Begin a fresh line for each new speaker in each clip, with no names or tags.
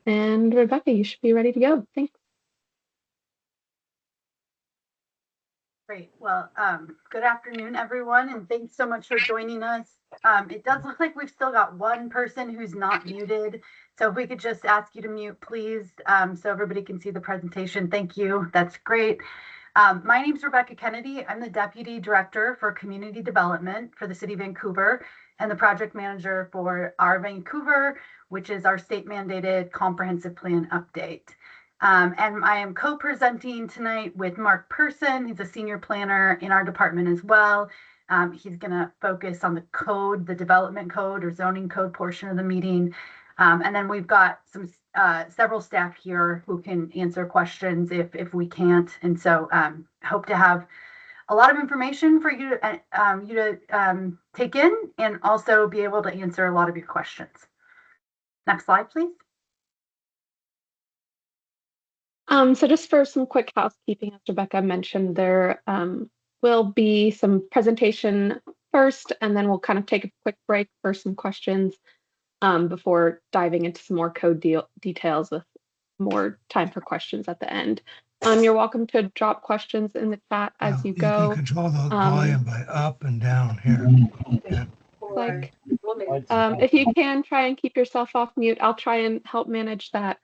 And Rebecca, you should be ready to go. Thanks.
Great. Well, good afternoon, everyone, and thanks so much for joining us. It does look like we've still got one person who's not muted. So if we could just ask you to mute, please, so everybody can see the presentation. Thank you. That's great. My name is Rebecca Kennedy. I'm the Deputy Director for Community Development for the City of Vancouver and the project manager for our Vancouver, which is our state mandated comprehensive plan update. And I am co-presenting tonight with Mark Person. He's a senior planner in our department as well. He's going to focus on the code, the development code or zoning code portion of the meeting. And then we've got several staff here who can answer questions if we can't. And so hope to have a lot of information for you to take in and also be able to answer a lot of your questions. Next slide, please.
So just for some quick housekeeping, as Rebecca mentioned, there will be some presentation first, and then we'll kind of take a quick break for some questions before diving into some more code details with more time for questions at the end. You're welcome to drop questions in the chat as you go.
You can control the volume by up and down here.
Yeah. Like, if you can try and keep yourself off mute, I'll try and help manage that.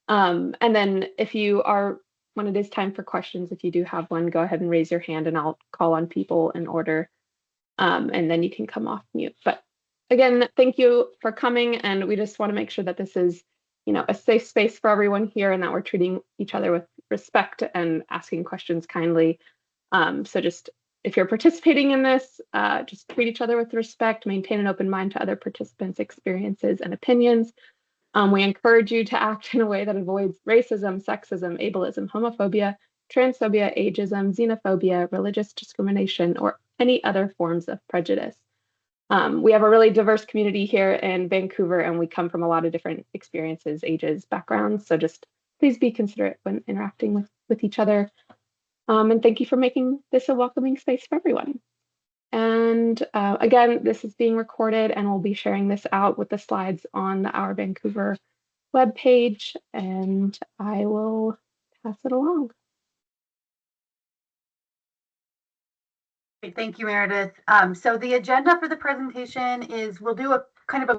And then if you are, when it is time for questions, if you do have one, go ahead and raise your hand and I'll call on people in order. And then you can come off mute. But again, thank you for coming. And we just want to make sure that this is, a safe space for everyone here and that we're treating each other with respect and asking questions kindly. So just if you're participating in this, just treat each other with respect, maintain an open mind to other participants' experiences and opinions. We encourage you to act in a way that avoids racism, sexism, ableism, homophobia, transphobia, ageism, xenophobia, religious discrimination, or any other forms of prejudice. We have a really diverse community here in Vancouver, and we come from a lot of different experiences, ages, backgrounds. So just please be considerate when interacting with each other. And thank you for making this a welcoming space for everyone. And again, this is being recorded and we'll be sharing this out with the slides on Our Vancouver webpage, and I will pass it along.
Thank you, Meredith. So the agenda for the presentation is we'll do a kind of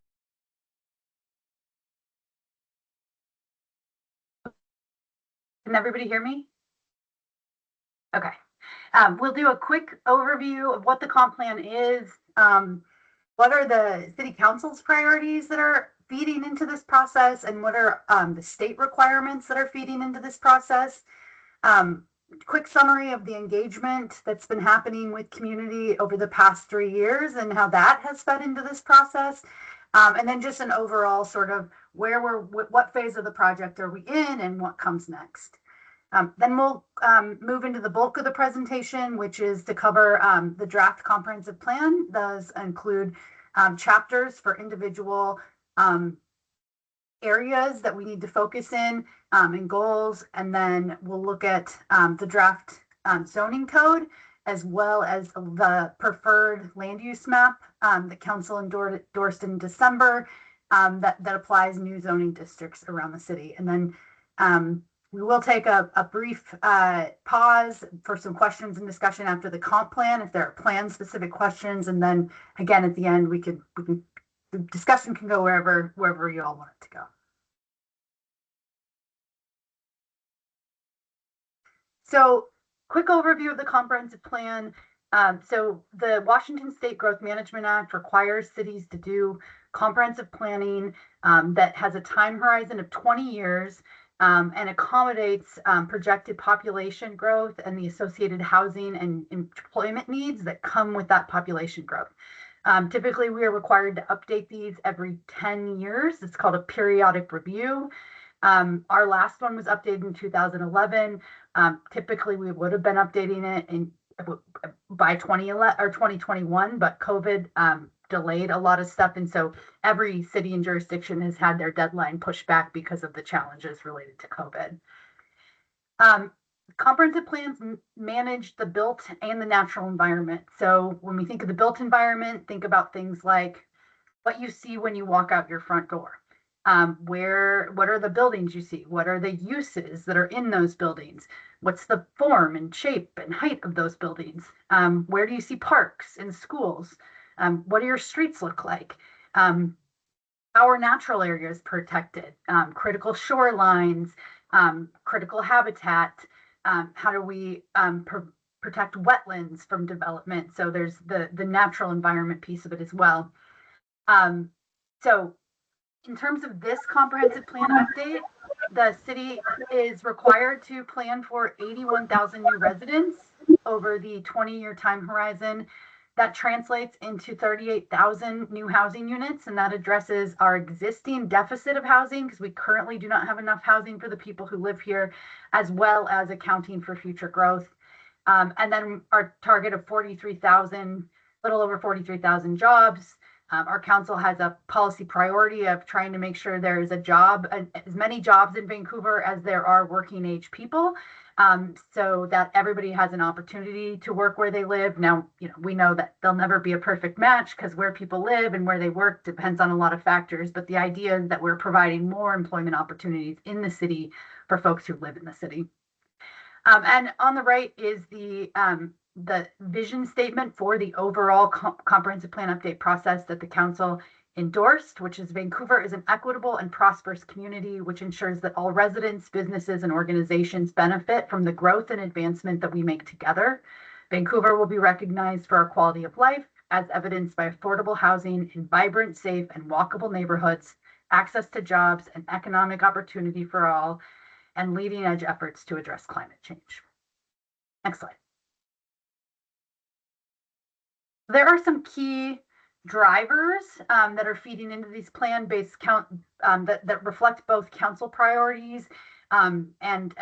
Can everybody hear me? Okay. We'll do a quick overview of what the comp plan is, what are the city council's priorities that are feeding into this process, and what are the state requirements that are feeding into this process. Quick summary of the engagement that's been happening with community over the past 3 years and how that has fed into this process. And then just an overall sort of what phase of the project are we in and what comes next. Then we'll move into the bulk of the presentation, which is to cover the draft comprehensive plan. Does include chapters for individual areas that we need to focus in and goals. And then we'll look at the draft zoning code, as well as the preferred land use map that council endorsed in December that applies new zoning districts around the city. And then we will take a brief pause for some questions and discussion after the comp plan, if there are plan specific questions. And then again, at the end, the discussion can go wherever you all want it to go. So quick overview of the comprehensive plan. So the Washington State Growth Management Act requires cities to do comprehensive planning that has a time horizon of 20 years and accommodates projected population growth and the associated housing and employment needs that come with that population growth. Typically, we are required to update these every 10 years. It's called a periodic review. Our last one was updated in 2011. Typically, we would have been updating it by 2011 or 2021, but COVID delayed a lot of stuff. And so every city and jurisdiction has had their deadline pushed back because of the challenges related to COVID. Comprehensive plans manage the built and the natural environment. So when we think of the built environment, think about things like what you see when you walk out your front door. What are the buildings you see? What are the uses that are in those buildings? What's the form and shape and height of those buildings? Where do you see parks and schools? What do your streets look like? How are natural areas protected? Critical shorelines, critical habitat. How do we protect wetlands from development? So there's the natural environment piece of it as well. So in terms of this comprehensive plan update, the city is required to plan for 81,000 new residents over the 20-year time horizon. That translates into 38,000 new housing units, and that addresses our existing deficit of housing because we currently do not have enough housing for the people who live here, as well as accounting for future growth. And then our target of 43,000, little over 43,000 jobs. Our council has a policy priority of trying to make sure there is as many jobs in Vancouver as there are working age people, so that everybody has an opportunity to work where they live. Now, we know that there'll never be a perfect match because where people live and where they work depends on a lot of factors, but the idea is that we're providing more employment opportunities in the city for folks who live in the city. And on the right is the vision statement for the overall comprehensive plan update process that the council endorsed, which is Vancouver is an equitable and prosperous community, which ensures that all residents, businesses, and organizations benefit from the growth and advancement that we make together. Vancouver will be recognized for our quality of life, as evidenced by affordable housing in vibrant, safe, and walkable neighborhoods, access to jobs, and economic opportunity for all, and leading edge efforts to address climate change. Next slide. There are some key drivers that are feeding into these plan-based that reflect both council priorities and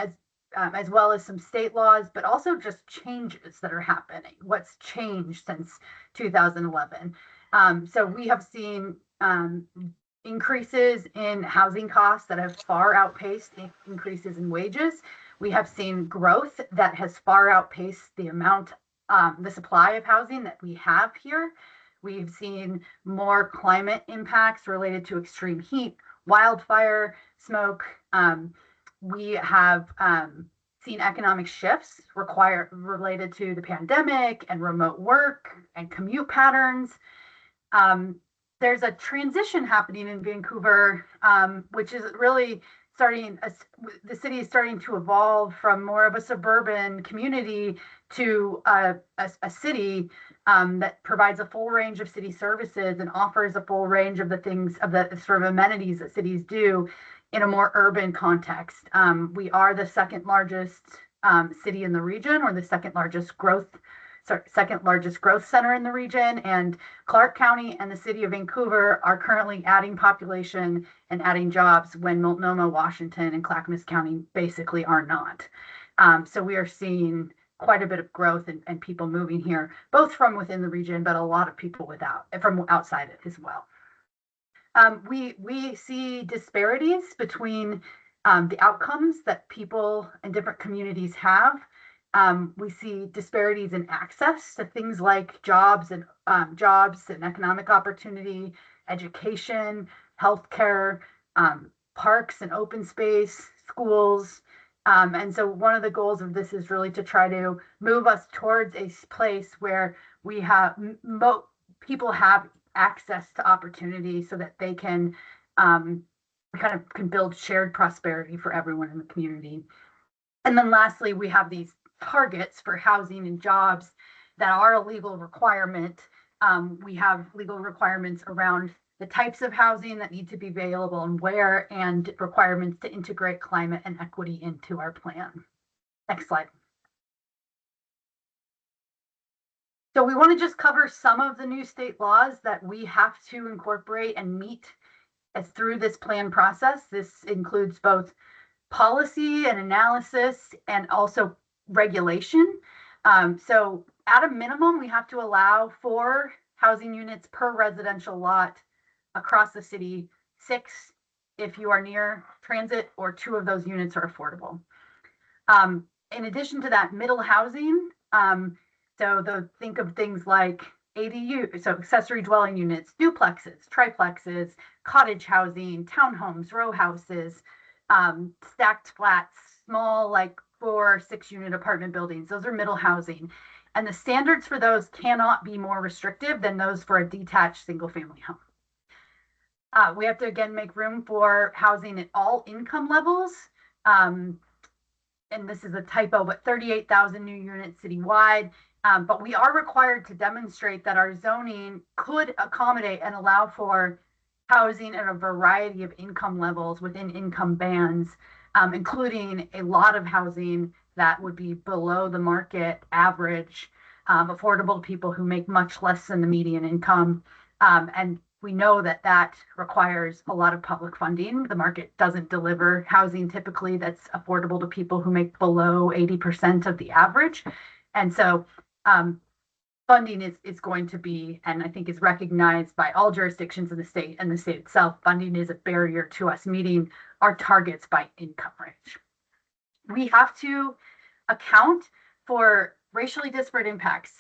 as well as some state laws, but also just changes that are happening. What's changed since 2011? So we have seen increases in housing costs that have far outpaced increases in wages. We have seen growth that has far outpaced the supply of housing that we have here. We've seen more climate impacts related to extreme heat, wildfire, smoke. We have seen economic shifts related to the pandemic and remote work and commute patterns. There's a transition happening in Vancouver, which is really the city is starting to evolve from more of a suburban community to a city that provides a full range of city services and offers a full range of the sort of amenities that cities do in a more urban context. We are the second largest city in the region, or the second largest growth center in the region, and Clark County and the city of Vancouver are currently adding population and adding jobs when Multnomah, Washington, and Clackamas County basically are not. So we are seeing quite a bit of growth and people moving here, both from within the region, but a lot of people from outside it as well. We see disparities between the outcomes that people in different communities have. We see disparities in access to things like jobs and economic opportunity, education, healthcare, parks and open space, schools. And so one of the goals of this is really to try to move us towards a place where we have people have access to opportunity so that they can can build shared prosperity for everyone in the community. And then lastly, we have these targets for housing and jobs that are a legal requirement. We have legal requirements around the types of housing that need to be available and where, and requirements to integrate climate and equity into our plan. Next slide. So we want to just cover some of the new state laws that we have to incorporate and meet through this plan process. This includes both policy and analysis and also regulation. So at a minimum, we have to allow 4 housing units per residential lot across the city, 6 if you are near transit, or 2 of those units are affordable. In addition to that, middle housing, think of things like ADU, so accessory dwelling units, duplexes, triplexes, cottage housing, townhomes, row houses, stacked flats, small like 4 or 6 unit apartment buildings. Those are middle housing. And the standards for those cannot be more restrictive than those for a detached single family home. We have to, again, make room for housing at all income levels. And this is a typo, but 38,000 new units citywide. But we are required to demonstrate that our zoning could accommodate and allow for housing at a variety of income levels within income bands, including a lot of housing that would be below the market average, affordable to people who make much less than the median income. And we know that that requires a lot of public funding. The market doesn't deliver housing typically that's affordable to people who make below 80% of the average. And so funding is going to be, and I think is recognized by all jurisdictions in the state and the state itself, funding is a barrier to us meeting our targets by income range. We have to account for racially disparate impacts.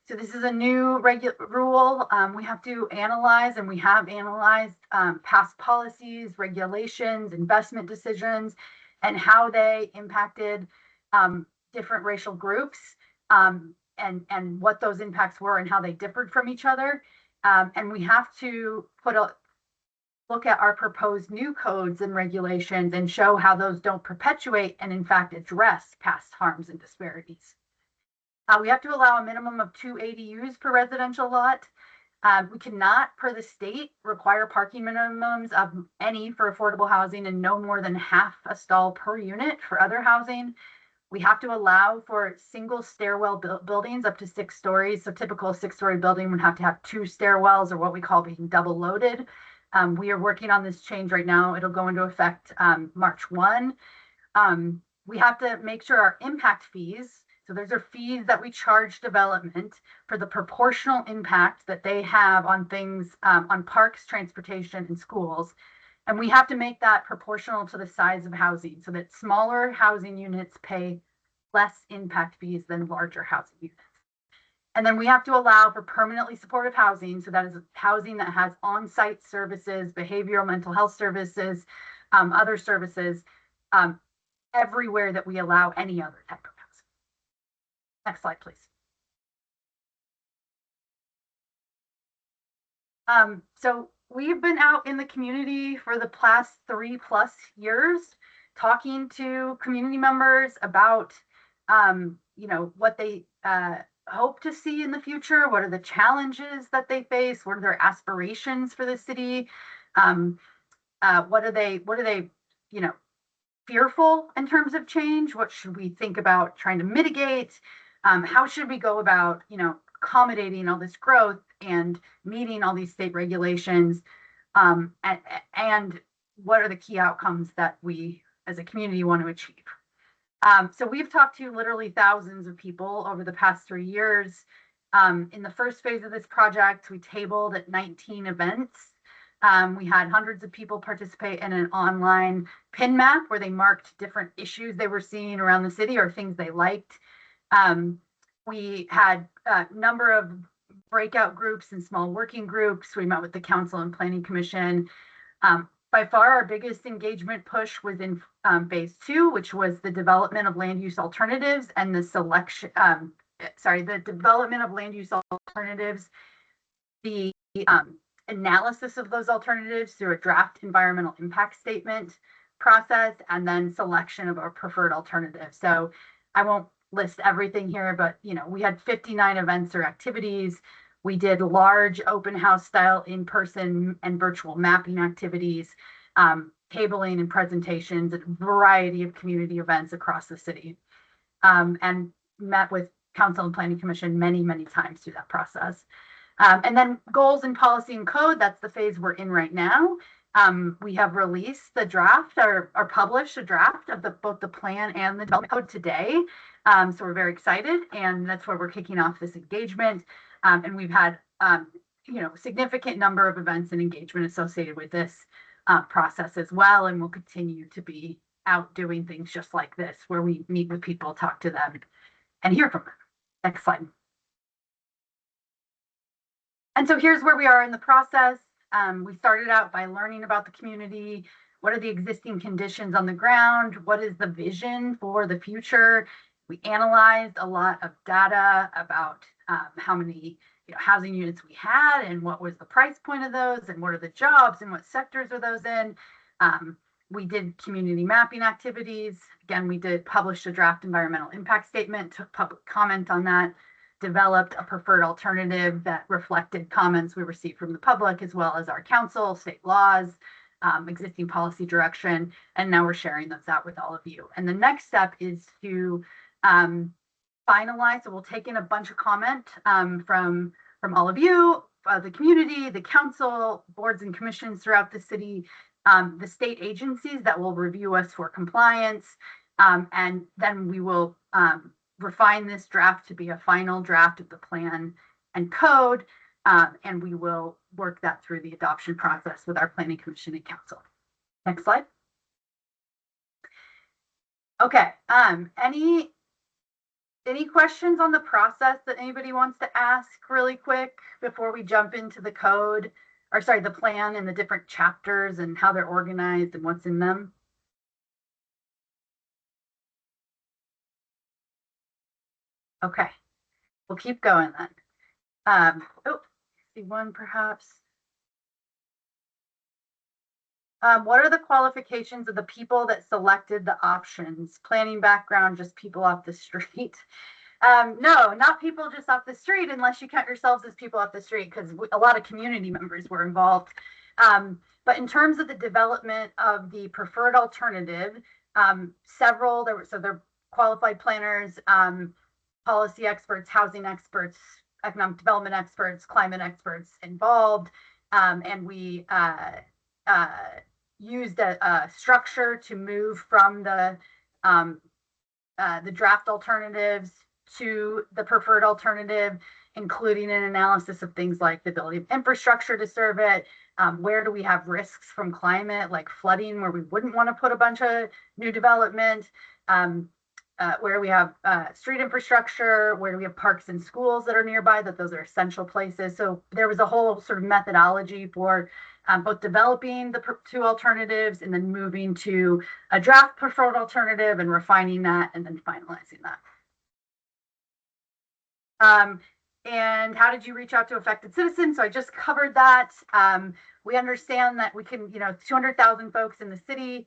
So this is a new rule. We have to analyze, and we have analyzed past policies, regulations, investment decisions, and how they impacted different racial groups, and what those impacts were and how they differed from each other. And we have to look at our proposed new codes and regulations and show how those don't perpetuate and in fact address past harms and disparities. We have to allow a minimum of 2 ADUs per residential lot. We cannot, per the state, require parking minimums of any for affordable housing and no more than half a stall per unit for other housing. We have to allow for single stairwell buildings up to 6 stories. So typical 6-story building would have to have 2 stairwells, or what we call being double loaded. We are working on this change right now. It'll go into effect March 1. We have to make sure our impact fees, so those are fees that we charge development for the proportional impact that they have on things, on parks, transportation, and schools. And we have to make that proportional to the size of housing so that smaller housing units pay less impact fees than larger housing units. And then we have to allow for permanently supportive housing. So that is housing that has on-site services, behavioral mental health services, other services, everywhere that we allow any other type of housing. Next slide, please. So we've been out in the community for the past 3+ years, talking to community members about, what they hope to see in the future. What are the challenges that they face? What are their aspirations for the city? What are they, fearful in terms of change? What should we think about trying to mitigate? How should we go about, accommodating all this growth and meeting all these state regulations? And what are the key outcomes that we as a community want to achieve? So we've talked to literally thousands of people over the past 3 years. In the first phase of this project, we tabled at 19 events. We had hundreds of people participate in an online pin map where they marked different issues they were seeing around the city or things they liked. We had a number of breakout groups and small working groups. We met with the Council and Planning Commission. By far, our biggest engagement push was in phase 2, which was the development of land use alternatives and the development of land use alternatives, the analysis of those alternatives through a draft environmental impact statement process, and then selection of our preferred alternative. So I won't list everything here, but we had 59 events or activities. We did large open house style in-person and virtual mapping activities, tabling and presentations at a variety of community events across the city, and met with Council and Planning Commission many, many times through that process. And then goals and policy and code, that's the phase we're in right now. We have released the draft or published a draft of both the plan and the development code today. So we're very excited, and that's where we're kicking off this engagement. And we've had, significant number of events and engagement associated with this process as well. And we'll continue to be out doing things just like this, where we meet with people, talk to them, and hear from them. Next slide. And so here's where we are in the process. We started out by learning about the community. What are the existing conditions on the ground? What is the vision for the future? We analyzed a lot of data about how many housing units we had and what was the price point of those and what are the jobs and what sectors are those in. We did community mapping activities. Again, we did publish a draft environmental impact statement, took public comment on that, developed a preferred alternative that reflected comments we received from the public, as well as our council, state laws, existing policy direction, and now we're sharing those out with all of you. And the next step is to finalize. So we'll take in a bunch of comment from all of you, the community, the council, boards and commissions throughout the city, the state agencies that will review us for compliance, and then we will refine this draft to be a final draft of the plan and code, and we will work that through the adoption process with our planning commission and council. Next slide. Okay, any questions on the process that anybody wants to ask really quick before we jump into the code, or sorry, the plan and the different chapters and how they're organized and what's in them? Okay, we'll keep going then. See one perhaps. What are the qualifications of the people that selected the options? Planning background, just people off the street? No, not people just off the street, unless you count yourselves as people off the street, because a lot of community members were involved. But in terms of the development of the preferred alternative, they're qualified planners, policy experts, housing experts, economic development experts, climate experts involved, and we used a structure to move from the draft alternatives to the preferred alternative, including an analysis of things like the ability of infrastructure to serve it. Where do we have risks from climate, like flooding, where we wouldn't want to put a bunch of new development? Where we have street infrastructure, where we have parks and schools that are nearby, that those are essential places. So there was a whole sort of methodology for both developing the two alternatives and then moving to a draft preferred alternative and refining that and then finalizing that. And how did you reach out to affected citizens? So I just covered that. We understand that we can, 200,000 folks in the city.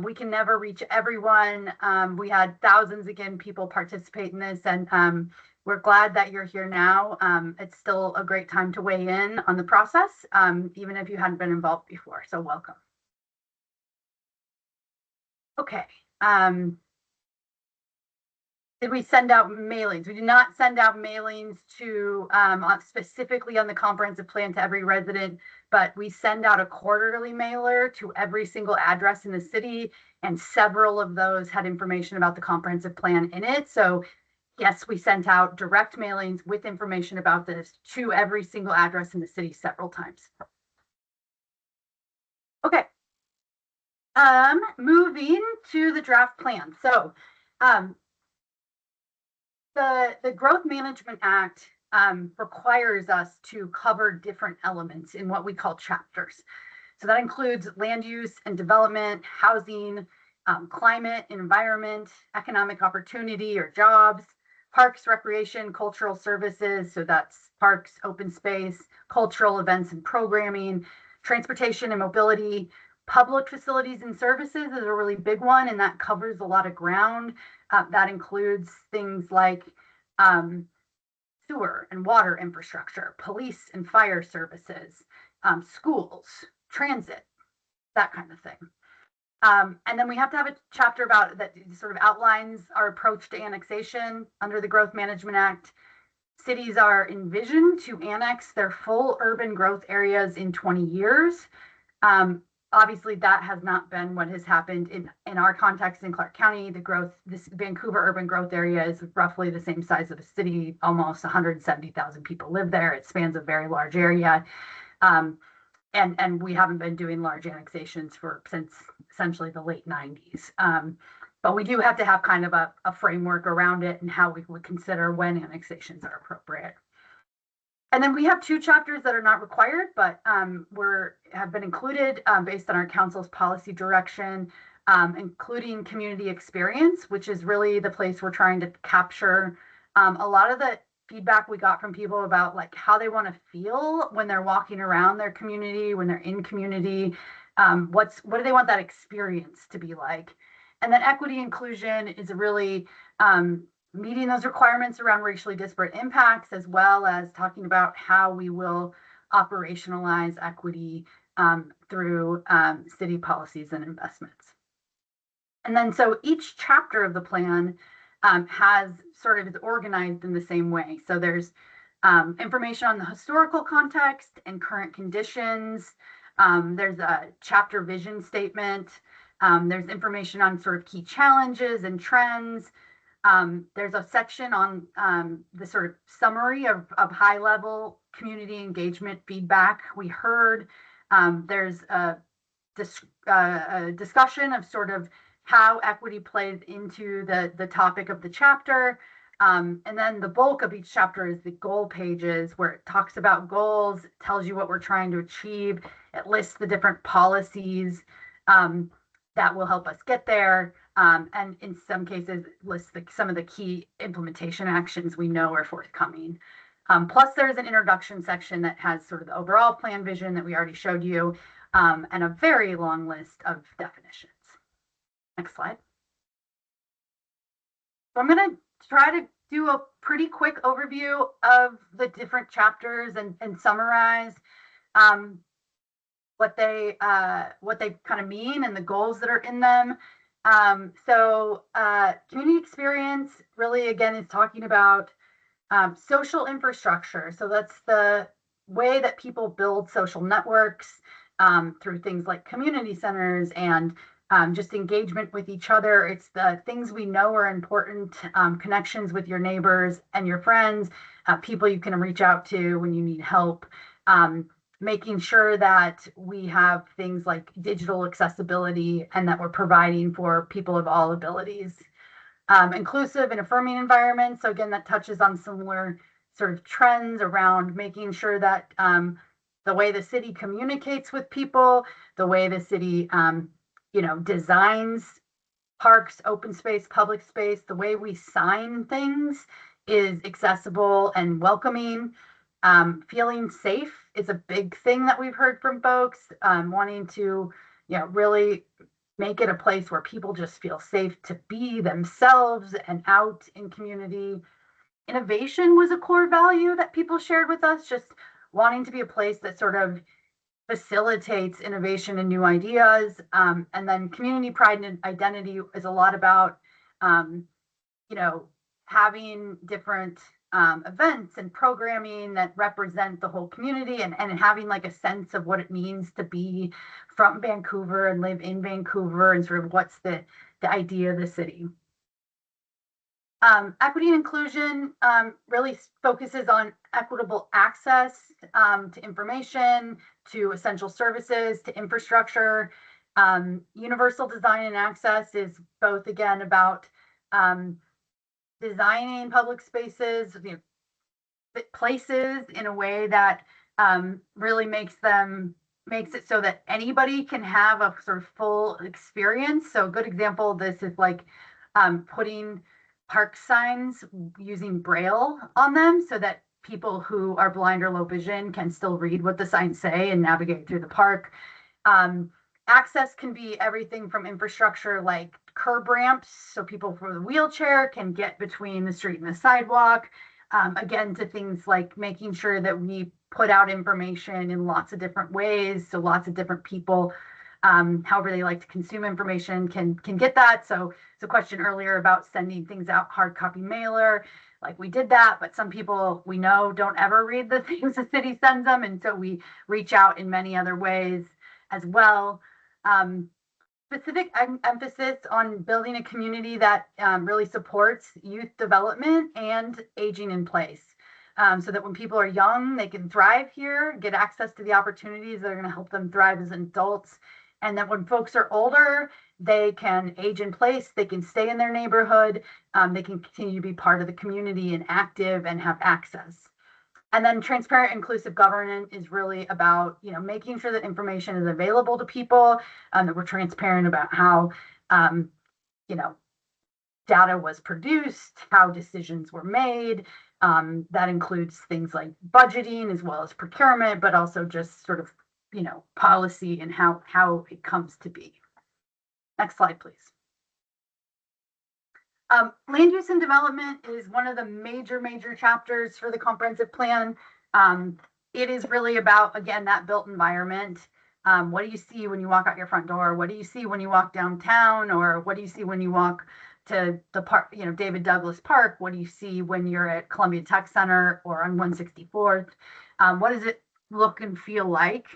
We can never reach everyone. We had thousands, again, people participate in this, and we're glad that you're here now. It's still a great time to weigh in on the process, even if you hadn't been involved before, so welcome. Okay. Did we send out mailings? We did not send out mailings to specifically on the comprehensive plan to every resident, but we send out a quarterly mailer to every single address in the city, and several of those had information about the comprehensive plan in it. So yes, we sent out direct mailings with information about this to every single address in the city several times. Okay. Moving to the draft plan. So the Growth Management Act requires us to cover different elements in what we call chapters. So that includes land use and development, housing, climate and environment, economic opportunity or jobs, parks, recreation, cultural services. So that's parks, open space, cultural events and programming, transportation and mobility, public facilities and services is a really big one, and that covers a lot of ground. That includes things like sewer and water infrastructure, police and fire services, schools, transit, that kind of thing. And then we have to have a chapter about that sort of outlines our approach to annexation under the Growth Management Act. Cities are envisioned to annex their full urban growth areas in 20 years. Obviously, that has not been what has happened in our context in Clark County. This Vancouver urban growth area is roughly the same size of the city. Almost 170,000 people live there. It spans a very large area. And we haven't been doing large annexations since essentially the late 90s. But we do have to have kind of a framework around it and how we would consider when annexations are appropriate. And then we have 2 chapters that are not required, but have been included based on our council's policy direction, including community experience, which is really the place we're trying to capture a lot of the feedback we got from people about like how they want to feel when they're walking around their community, when they're in community. What do they want that experience to be like? And then equity inclusion is really meeting those requirements around racially disparate impacts, as well as talking about how we will operationalize equity through city policies and investments. And then so each chapter of the plan has sort of is organized in the same way. So there's information on the historical context and current conditions. There's a chapter vision statement. There's information on sort of key challenges and trends. There's a section on the sort of summary of high level community engagement feedback we heard. There's a discussion of sort of how equity plays into the topic of the chapter. And then the bulk of each chapter is the goal pages, where it talks about goals, tells you what we're trying to achieve. It lists the different policies that will help us get there. And in some cases, lists some of the key implementation actions we know are forthcoming. Plus, there's an introduction section that has sort of the overall plan vision that we already showed you, and a very long list of definitions. Next slide. So I'm going to try to do a pretty quick overview of the different chapters and summarize what they kind of mean and the goals that are in them. So community experience really, again, is talking about social infrastructure. So that's the way that people build social networks through things like community centers and just engagement with each other. It's the things we know are important, connections with your neighbors and your friends, people you can reach out to when you need help, making sure that we have things like digital accessibility and that we're providing for people of all abilities. Inclusive and affirming environments. So again, that touches on similar sort of trends around making sure that the way the city communicates with people, the way the city designs parks, open space, public space, the way we sign things is accessible and welcoming. Feeling safe is a big thing that we've heard from folks, wanting to really make it a place where people just feel safe to be themselves and out in community. Innovation was a core value that people shared with us, just wanting to be a place that sort of facilitates innovation and new ideas. And then community pride and identity is a lot about, having different events and programming that represent the whole community and having like a sense of what it means to be from Vancouver and live in Vancouver and sort of what's the idea of the city. Equity and inclusion really focuses on equitable access to information, to essential services, to infrastructure. Universal design and access is both, again, about designing public spaces, places in a way that really makes it so that anybody can have a sort of full experience. So a good example of this is like putting park signs using Braille on them so that people who are blind or low vision can still read what the signs say and navigate through the park. Access can be everything from infrastructure like curb ramps, so people with a wheelchair can get between the street and the sidewalk. Again, to things like making sure that we put out information in lots of different ways, so lots of different people, however they like to consume information, can get that. So it's a question earlier about sending things out hard copy mailer, like we did that, but some people we know don't ever read the things the city sends them, and so we reach out in many other ways as well. Specific emphasis on building a community that really supports youth development and aging in place, so that when people are young, they can thrive here, get access to the opportunities that are going to help them thrive as adults. And that when folks are older, they can age in place, they can stay in their neighborhood, they can continue to be part of the community and active and have access. And then transparent inclusive governance is really about, making sure that information is available to people, that we're transparent about how, you know, data was produced, how decisions were made. That includes things like budgeting as well as procurement, but also just sort of, policy and how it comes to be. Next slide, please. Land use and development is one of the major chapters for the comprehensive plan. It is really about, again, that built environment. What do you see when you walk out your front door? What do you see when you walk downtown? Or what do you see when you walk to the park, David Douglas Park? What do you see when you're at Columbia Tech Center or on 164th? What does it look and feel like?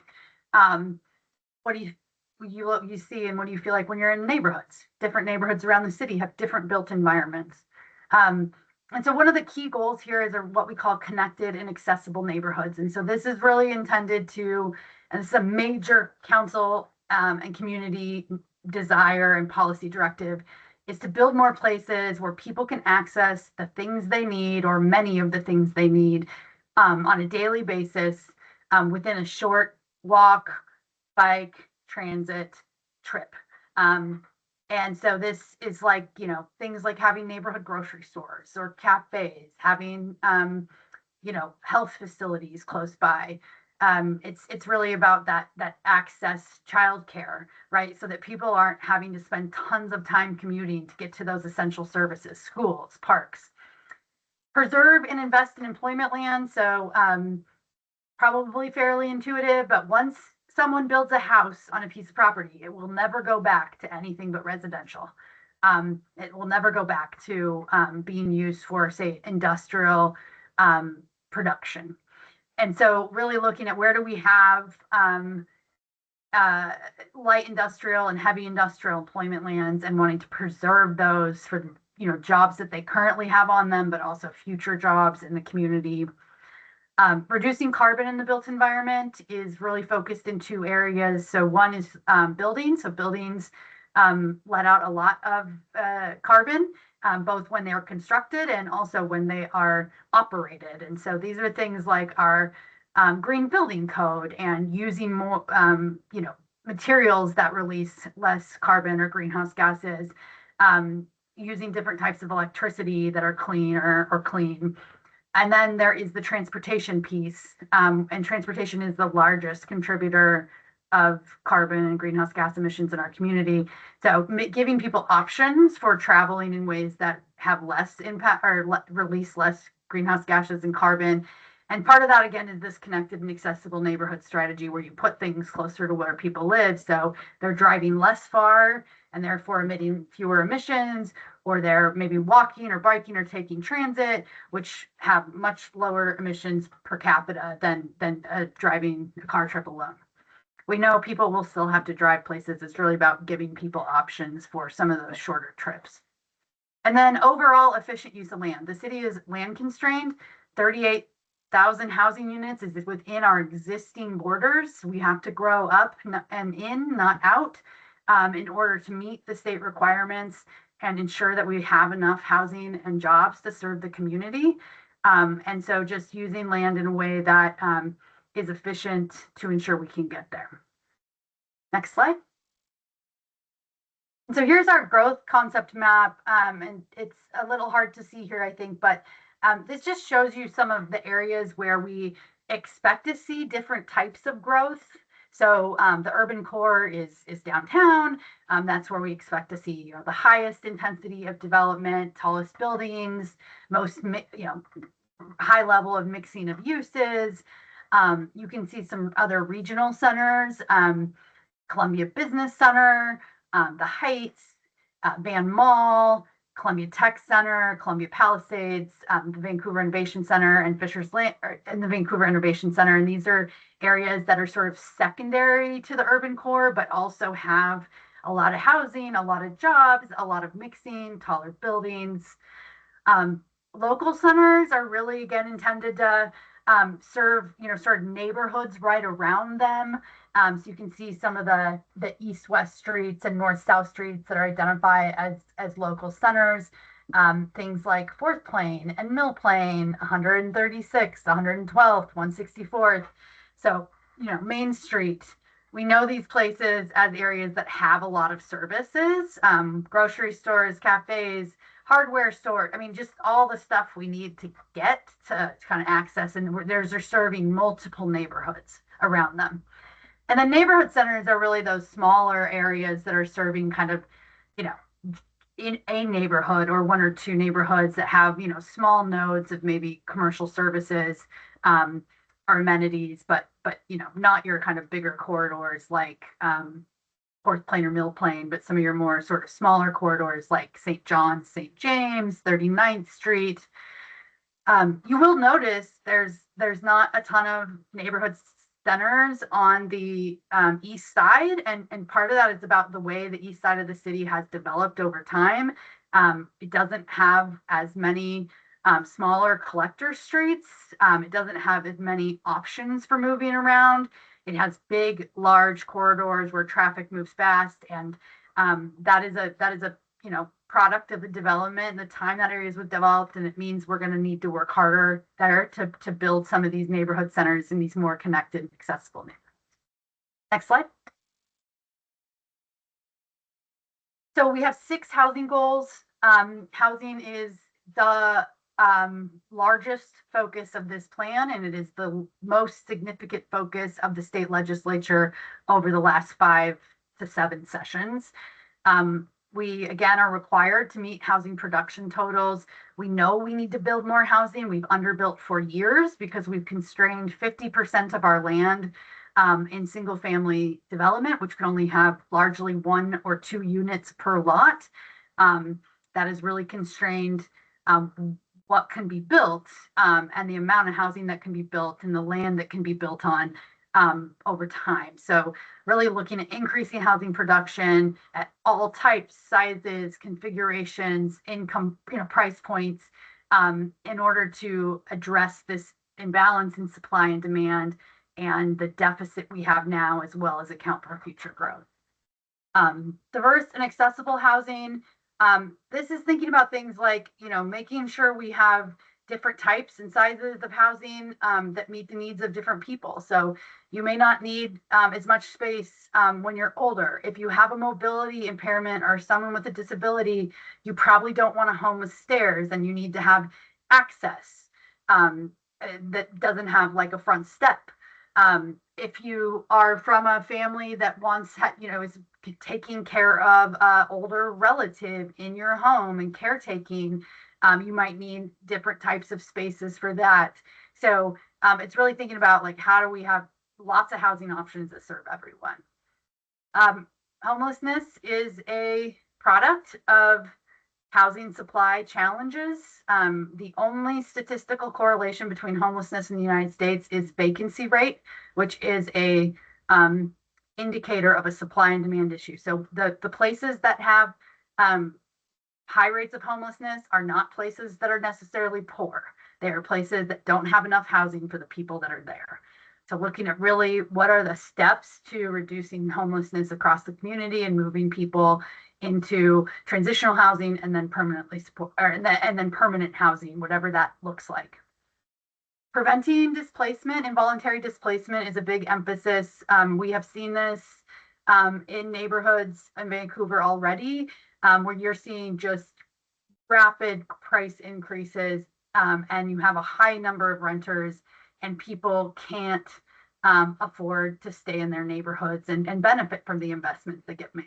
What do you see and what do you feel like when you're in neighborhoods? Different neighborhoods around the city have different built environments. And so one of the key goals here is what we call connected and accessible neighborhoods. And so this is really intended to, and this is a major council and community desire and policy directive, is to build more places where people can access the things they need or many of the things they need on a daily basis within a short walk, bike, transit trip. And so this is like, things like having neighborhood grocery stores or cafes, having, health facilities close by. It's really about that access childcare, right? So that people aren't having to spend tons of time commuting to get to those essential services, schools, parks. Preserve and invest in employment land. So probably fairly intuitive, but once someone builds a house on a piece of property, it will never go back to anything but residential. It will never go back to being used for, say, industrial production. And so really looking at where do we have light industrial and heavy industrial employment lands and wanting to preserve those for, jobs that they currently have on them, but also future jobs in the community. Reducing carbon in the built environment is really focused in two areas. So one is buildings. So buildings let out a lot of carbon, both when they are constructed and also when they are operated. And so these are things like our green building code and using more, materials that release less carbon or greenhouse gases, using different types of electricity that are clean or clean. And then there is the transportation piece, and transportation is the largest contributor of carbon and greenhouse gas emissions in our community. So giving people options for traveling in ways that have less impact or release less greenhouse gases and carbon. And part of that, again, is this connected and accessible neighborhood strategy where you put things closer to where people live. So they're driving less far and therefore emitting fewer emissions, or they're maybe walking or biking or taking transit, which have much lower emissions per capita than driving a car trip alone. We know people will still have to drive places. It's really about giving people options for some of those shorter trips. And then overall efficient use of land. The city is land constrained. 38,000 housing units is within our existing borders. We have to grow up and in, not out, in order to meet the state requirements and ensure that we have enough housing and jobs to serve the community. And so just using land in a way that is efficient to ensure we can get there. Next slide. So here's our growth concept map. And it's a little hard to see here, I think, but this just shows you some of the areas where we expect to see different types of growth. So the urban core is downtown. That's where we expect to see the highest intensity of development, tallest buildings, most high level of mixing of uses. You can see some other regional centers, Columbia Business Center, the Heights, Van Mall, Columbia Tech Center, Columbia Palisades, the Vancouver Innovation Center, and Fisher's Land, and the Vancouver Innovation Center. And these are areas that are sort of secondary to the urban core, but also have a lot of housing, a lot of jobs, a lot of mixing, taller buildings. Local centers are really, again, intended to serve, sort of neighborhoods right around them. So you can see some of the east-west streets and north-south streets that are identified as local centers. Things like Fourth Plain and Mill Plain, 136th, 112th, 164th. So, Main Street. We know these places as areas that have a lot of services, grocery stores, cafes, hardware store. I mean, just all the stuff we need to get to kind of access. And they're serving multiple neighborhoods around them. And then neighborhood centers are really those smaller areas that are serving kind of, you know, in a neighborhood or one or two neighborhoods that have, small nodes of maybe commercial services, or amenities, but not your kind of bigger corridors like Fourth Plain or Mill Plain, but some of your more sort of smaller corridors like St. John's, St. James, 39th Street. You will notice there's not a ton of neighborhood centers on the east side, and part of that is about the way the east side of the city has developed over time. It doesn't have as many smaller collector streets. It doesn't have as many options for moving around. It has big, large corridors where traffic moves fast, and that is a product of the development and the time that areas was developed, and it means we're going to need to work harder there to build some of these neighborhood centers in these more connected, accessible neighborhoods. Next slide. So we have 6 housing goals. Housing is the largest focus of this plan, and it is the most significant focus of the state legislature over the last 5 to 7 sessions. We, again, are required to meet housing production totals. We know we need to build more housing. We've underbuilt for years because we've constrained 50% of our land in single family development, which can only have largely 1 or 2 units per lot. That is really constrained what can be built, and the amount of housing that can be built and the land that can be built on over time. So really looking at increasing housing production at all types, sizes, configurations, income, price points, in order to address this imbalance in supply and demand and the deficit we have now, as well as account for future growth. Diverse and accessible housing. This is thinking about things like, making sure we have different types and sizes of housing that meet the needs of different people. So you may not need as much space when you're older. If you have a mobility impairment or someone with a disability, you probably don't want a home with stairs, and you need to have access that doesn't have like a front step. If you are from a family that is taking care of an older relative in your home and caretaking, you might need different types of spaces for that. So it's really thinking about like, how do we have lots of housing options that serve everyone? Homelessness is a product of housing supply challenges. The only statistical correlation between homelessness in the United States is vacancy rate, which is a indicator of a supply and demand issue. So the places that have high rates of homelessness are not places that are necessarily poor. They are places that don't have enough housing for the people that are there. So looking at really what are the steps to reducing homelessness across the community and moving people into transitional housing and then permanently support, and then permanent housing, whatever that looks like. Preventing displacement, involuntary displacement, is a big emphasis. We have seen this in neighborhoods in Vancouver already, where you're seeing just rapid price increases, and you have a high number of renters, and people can't afford to stay in their neighborhoods and benefit from the investments that get made.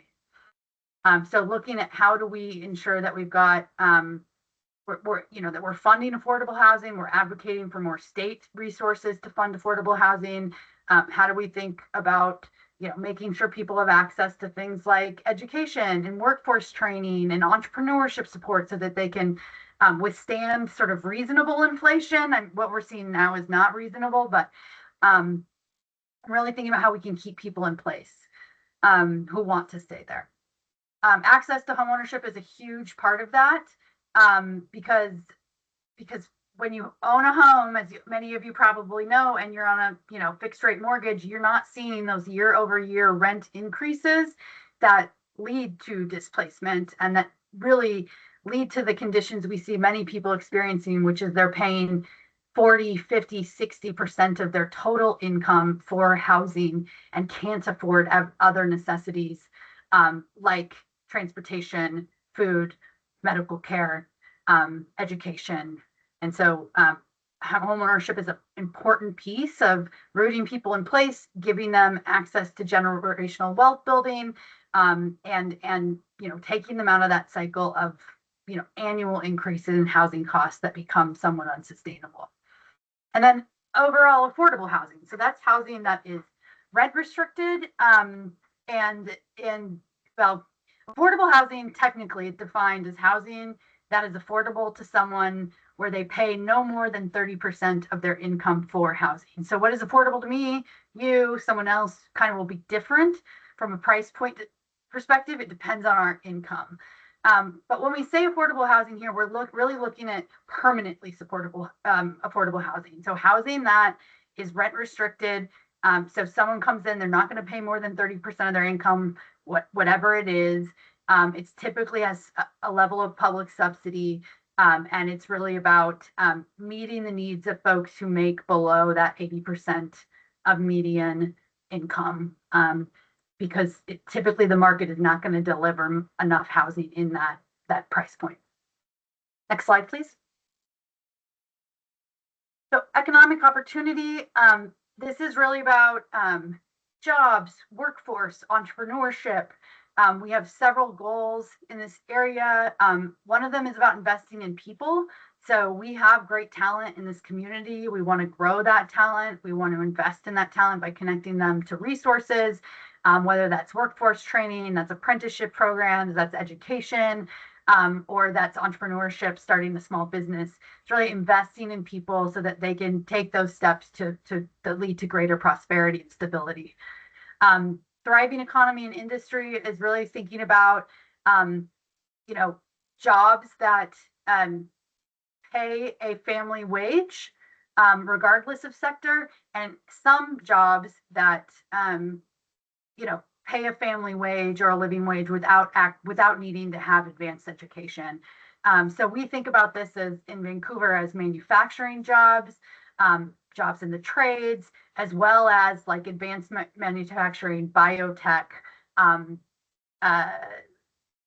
So looking at how do we ensure that we've got that we're funding affordable housing, we're advocating for more state resources to fund affordable housing. How do we think about making sure people have access to things like education and workforce training and entrepreneurship support so that they can withstand sort of reasonable inflation. And what we're seeing now is not reasonable, but really thinking about how we can keep people in place who want to stay there. Access to homeownership is a huge part of that, because when you own a home, as many of you probably know, and you're on a fixed rate mortgage, you're not seeing those year over year rent increases that lead to displacement and that really lead to the conditions we see many people experiencing, which is they're paying 40, 50, 60% of their total income for housing and can't afford other necessities like transportation, food, medical care, education. And so homeownership is an important piece of rooting people in place, giving them access to generational wealth building, and taking them out of that cycle of annual increases in housing costs that become somewhat unsustainable. And then overall affordable housing. So that's housing that is rent restricted, and well, affordable housing technically defined as housing that is affordable to someone where they pay no more than 30% of their income for housing. So what is affordable to me, you, someone else kind of will be different from a price point perspective. It depends on our income. But when we say affordable housing here, we're really looking at permanently supportable, affordable housing. So housing that is rent restricted. So if someone comes in, they're not going to pay more than 30% of their income, whatever it is. It's typically has a level of public subsidy, and it's really about meeting the needs of folks who make below that 80% of median income. Because typically the market is not going to deliver enough housing in that price point. Next slide, please. So economic opportunity, this is really about jobs, workforce, entrepreneurship. We have several goals in this area. One of them is about investing in people. So we have great talent in this community. We want to grow that talent. We want to invest in that talent by connecting them to resources. Whether that's workforce training, that's apprenticeship programs, that's education, or that's entrepreneurship, starting a small business. It's really investing in people so that they can take those steps to lead to greater prosperity and stability. Thriving economy and industry is really thinking about, jobs that pay a family wage, regardless of sector, and some jobs that pay a family wage or a living wage without needing to have advanced education. So we think about this as in Vancouver as manufacturing jobs, jobs in the trades, as well as like advanced manufacturing, biotech,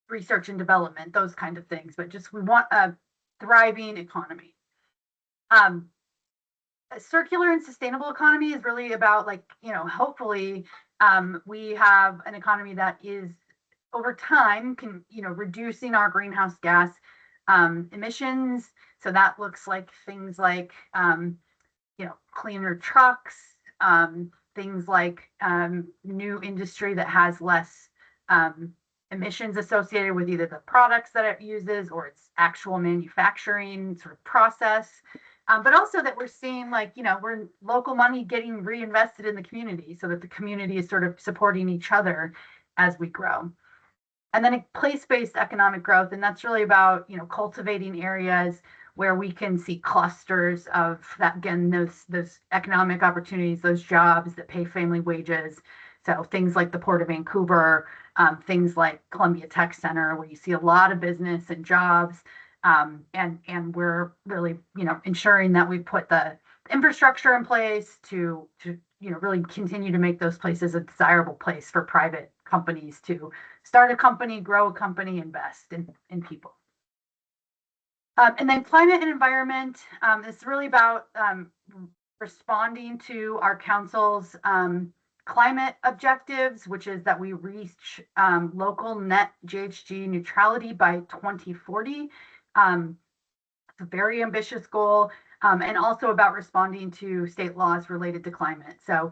research and development, those kind of things. But just we want a thriving economy. A circular and sustainable economy is really about hopefully we have an economy that is over time reducing our greenhouse gas emissions. So that looks like things like cleaner trucks, things like new industry that has less emissions associated with either the products that it uses or its actual manufacturing sort of process. But also that we're seeing we're local money getting reinvested in the community so that the community is sort of supporting each other as we grow. And then a place-based economic growth, and that's really about cultivating areas where we can see clusters of that, again, those economic opportunities, those jobs that pay family wages. So things like the Port of Vancouver, things like Columbia Tech Center, where you see a lot of business and jobs. And we're really, ensuring that we put the infrastructure in place to really continue to make those places a desirable place for private companies to start a company, grow a company, invest in people. And then climate and environment is really about responding to our council's climate objectives, which is that we reach local net GHG neutrality by 2040. It's a very ambitious goal, and also about responding to state laws related to climate. So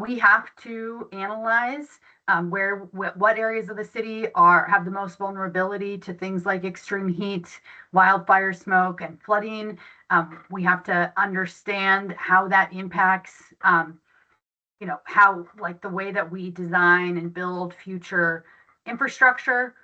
we have to analyze what areas of the city have the most vulnerability to things like extreme heat, wildfire smoke, and flooding. We have to understand how that impacts, how the way that we design and build future infrastructure.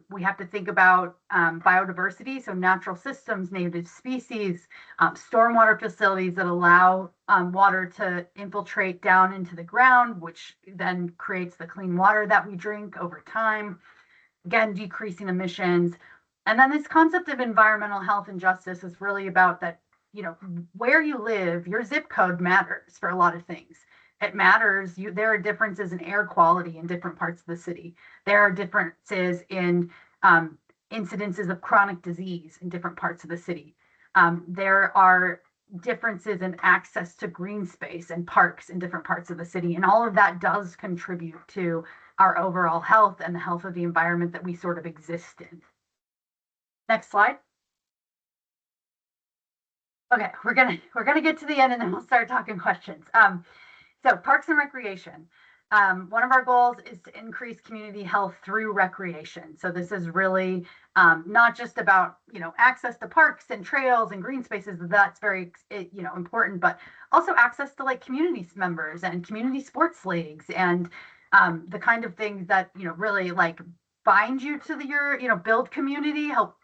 We have to think about biodiversity, so natural systems, native species, stormwater facilities that allow water to infiltrate down into the ground, which then creates the clean water that we drink over time. Again, decreasing emissions, And then this concept of environmental health and justice is really about that, where you live, your zip code matters for a lot of things. It matters. There are differences in air quality in different parts of the city. There are differences in incidences of chronic disease in different parts of the city. There are differences in access to green space and parks in different parts of the city. And all of that does contribute to our overall health and the health of the environment that we sort of exist in. Next slide. Okay, we're gonna get to the end and then we'll start talking questions. So parks and recreation. One of our goals is to increase community health through recreation. So this is really not just about access to parks and trails and green spaces. That's very important, but also access to like community members and community sports leagues and the kind of things that really like bind you to your build community, help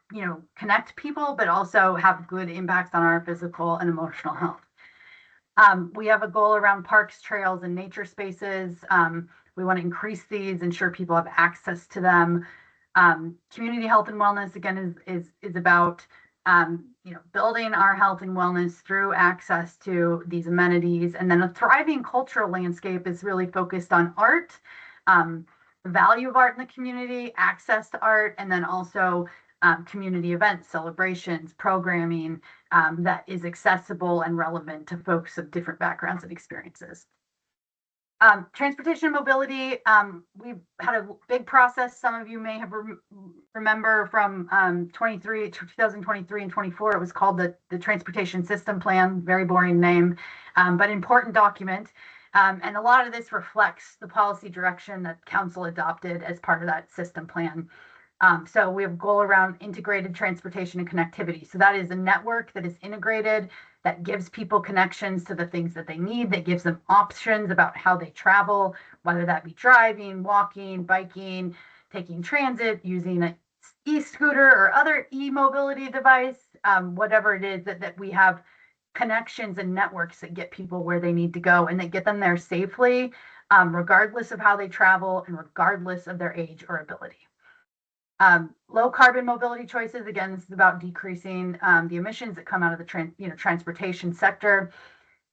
connect people, but also have good impacts on our physical and emotional health. We have a goal around parks, trails, and nature spaces. We want to increase these, ensure people have access to them. Community health and wellness, again, is about building our health and wellness through access to these amenities. And then a thriving cultural landscape is really focused on art, the value of art in the community, access to art, and then also community events, celebrations, programming that is accessible and relevant to folks of different backgrounds and experiences. Transportation and mobility, we've had a big process. Some of you may have remember from 2023 and 24. It was called the Transportation System Plan, very boring name, but important document. And a lot of this reflects the policy direction that Council adopted as part of that system plan. So we have a goal around integrated transportation and connectivity. So that is a network that is integrated, that gives people connections to the things that they need, that gives them options about how they travel, whether that be driving, walking, biking, taking transit, using an e-scooter or other e-mobility device, whatever it is that we have connections and networks that get people where they need to go and that get them there safely, regardless of how they travel and regardless of their age or ability. Low carbon mobility choices, again, this is about decreasing the emissions that come out of the transportation sector.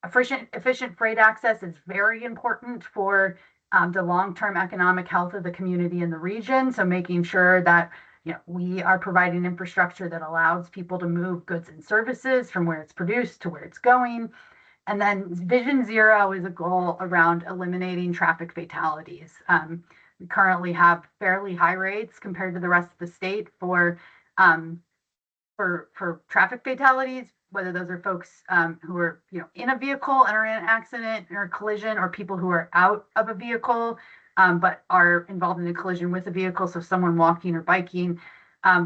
Efficient freight access is very important for the long-term economic health of the community in the region. So making sure that we are providing infrastructure that allows people to move goods and services from where it's produced to where it's going. And then Vision Zero is a goal around eliminating traffic fatalities. We currently have fairly high rates compared to the rest of the state for traffic fatalities, whether those are folks who are in a vehicle and are in an accident or a collision, or people who are out of a vehicle but are involved in a collision with a vehicle. So someone walking or biking.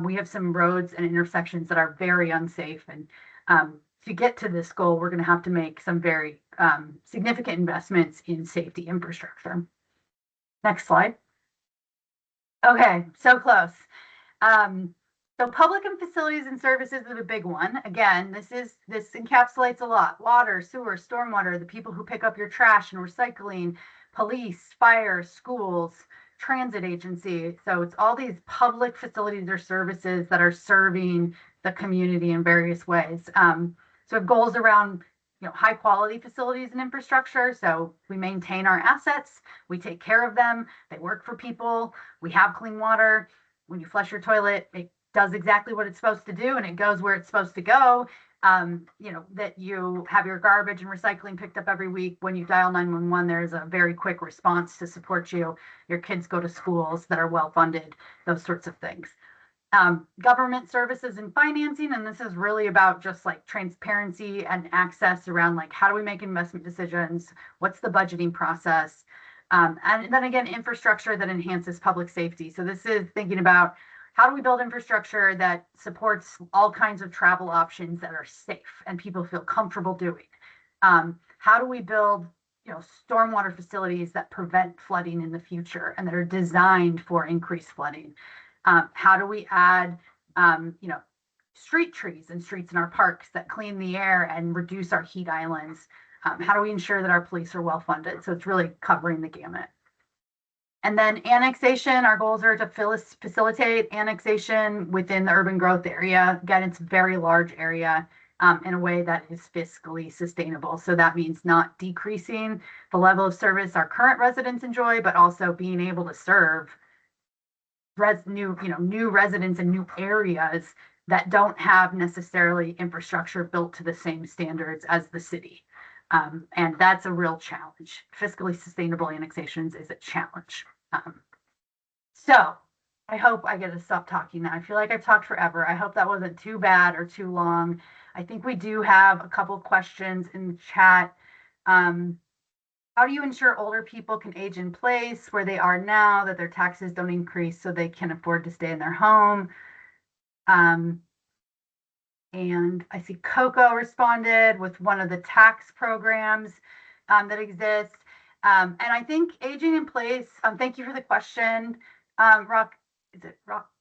We have some roads and intersections that are very unsafe, and to get to this goal, we're going to have to make some very significant investments in safety infrastructure. Next slide. Okay, so close. So public and facilities and services is a big one. Again, this encapsulates a lot. Water, sewer, stormwater, the people who pick up your trash and recycling, police, fire, schools, transit agency. So it's all these public facilities or services that are serving the community in various ways. So we have goals around high quality facilities and infrastructure. So we maintain our assets, we take care of them, they work for people, we have clean water. When you flush your toilet, it does exactly what it's supposed to do and it goes where it's supposed to go. That you have your garbage and recycling picked up every week. When you dial 911, there's a very quick response to support you. Your kids go to schools that are well funded, those sorts of things. Government services and financing, and this is really about just like transparency and access around like how do we make investment decisions, what's the budgeting process, and then again infrastructure that enhances public safety. So this is thinking about how do we build infrastructure that supports all kinds of travel options that are safe and people feel comfortable doing. How do we build stormwater facilities that prevent flooding in the future and that are designed for increased flooding? How do we add, street trees and streets in our parks that clean the air and reduce our heat islands? How do we ensure that our police are well funded? So it's really covering the gamut. And then annexation, our goals are to facilitate annexation within the urban growth area. Again, it's a very large area in a way that is fiscally sustainable. So that means not decreasing the level of service our current residents enjoy, but also being able to serve new residents in new areas that don't have necessarily infrastructure built to the same standards as the city. And that's a real challenge. Fiscally sustainable annexations is a challenge. So I hope I get to stop talking now. I feel like I've talked forever. I hope that wasn't too bad or too long. I think we do have a couple questions in the chat. How do you ensure older people can age in place where they are now, that their taxes don't increase so they can afford to stay in their home? And I see Coco responded with one of the tax programs that exist. And I think aging in place, thank you for the question.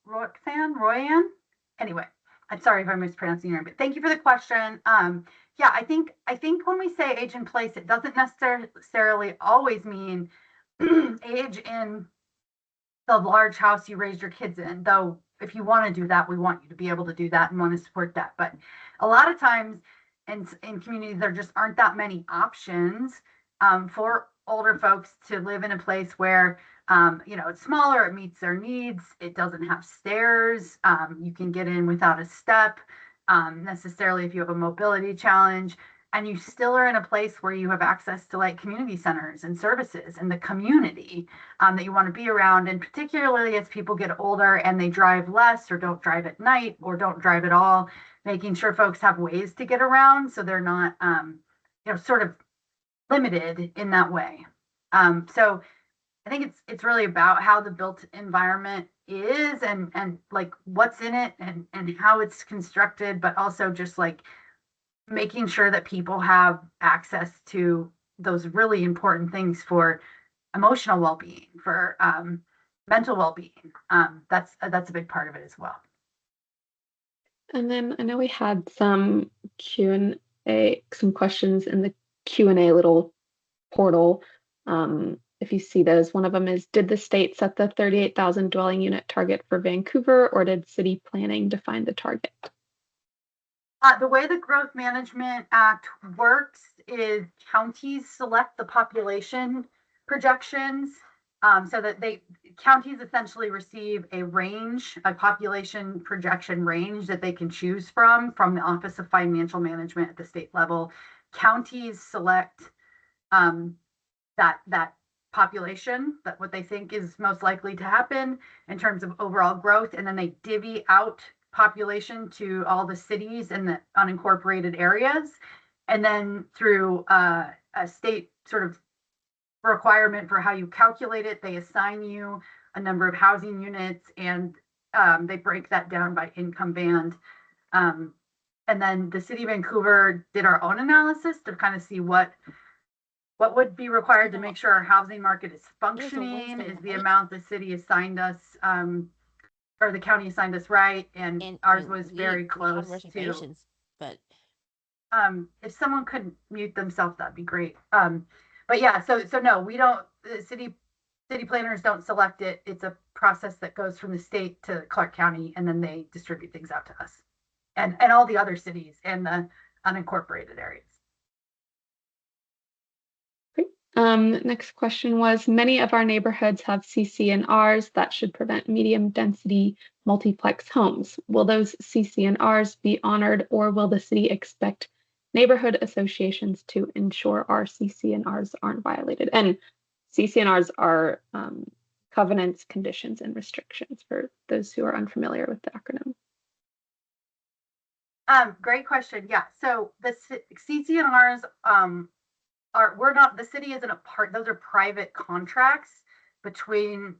Royan? Anyway, I'm sorry if I'm mispronouncing your name, but thank you for the question. Yeah, I think when we say age in place, it doesn't necessarily always mean age in the large house you raised your kids in, though if you want to do that, we want you to be able to do that and want to support that. But a lot of times in communities, there just aren't that many options for older folks to live in a place where it's smaller, it meets their needs, it doesn't have stairs, you can get in without a step, necessarily if you have a mobility challenge, and you still are in a place where you have access to like community centers and services and the community that you want to be around. And particularly as people get older and they drive less or don't drive at night or don't drive at all, making sure folks have ways to get around so they're not sort of limited in that way. So I think it's really about how the built environment is and like what's in it and how it's constructed, but also just like making sure that people have access to those really important things for emotional well-being, for mental well-being. That's a big part of it as well.
And then I know we had some Q&A, some questions in the Q&A little portal. If you see those, one of them is, did the state set the 38,000 dwelling unit target for Vancouver, or did city planning define the target?
The way the Growth Management Act works is counties select the population projections so that counties essentially receive a population projection range that they can choose from the Office of Financial Management at the state level. Counties select that population, that what they think is most likely to happen in terms of overall growth, and then they divvy out population to all the cities and the unincorporated areas. And then through a state sort of requirement for how you calculate it, they assign you a number of housing units, and they break that down by income band. And then the city of Vancouver did our own analysis to kind of see what would be required to make sure our housing market is functioning, is the amount the city assigned us, or the county assigned us, right? And ours was very close to.
But
if someone could mute themselves, that'd be great. But yeah, so no, we don't. The city planners don't select it. It's a process that goes from the state to Clark County, and then they distribute things out to us, and all the other cities and the unincorporated areas.
Next question was, many of our neighborhoods have CC&Rs that should prevent medium density multiplex homes. Will those CC&Rs be honored, or will the city expect neighborhood associations to ensure our CC&Rs aren't violated? And CC&Rs are covenants, conditions, and restrictions for those who are unfamiliar with the acronym.
Great question. Yeah, so the CC&Rs the city isn't a part, those are private contracts between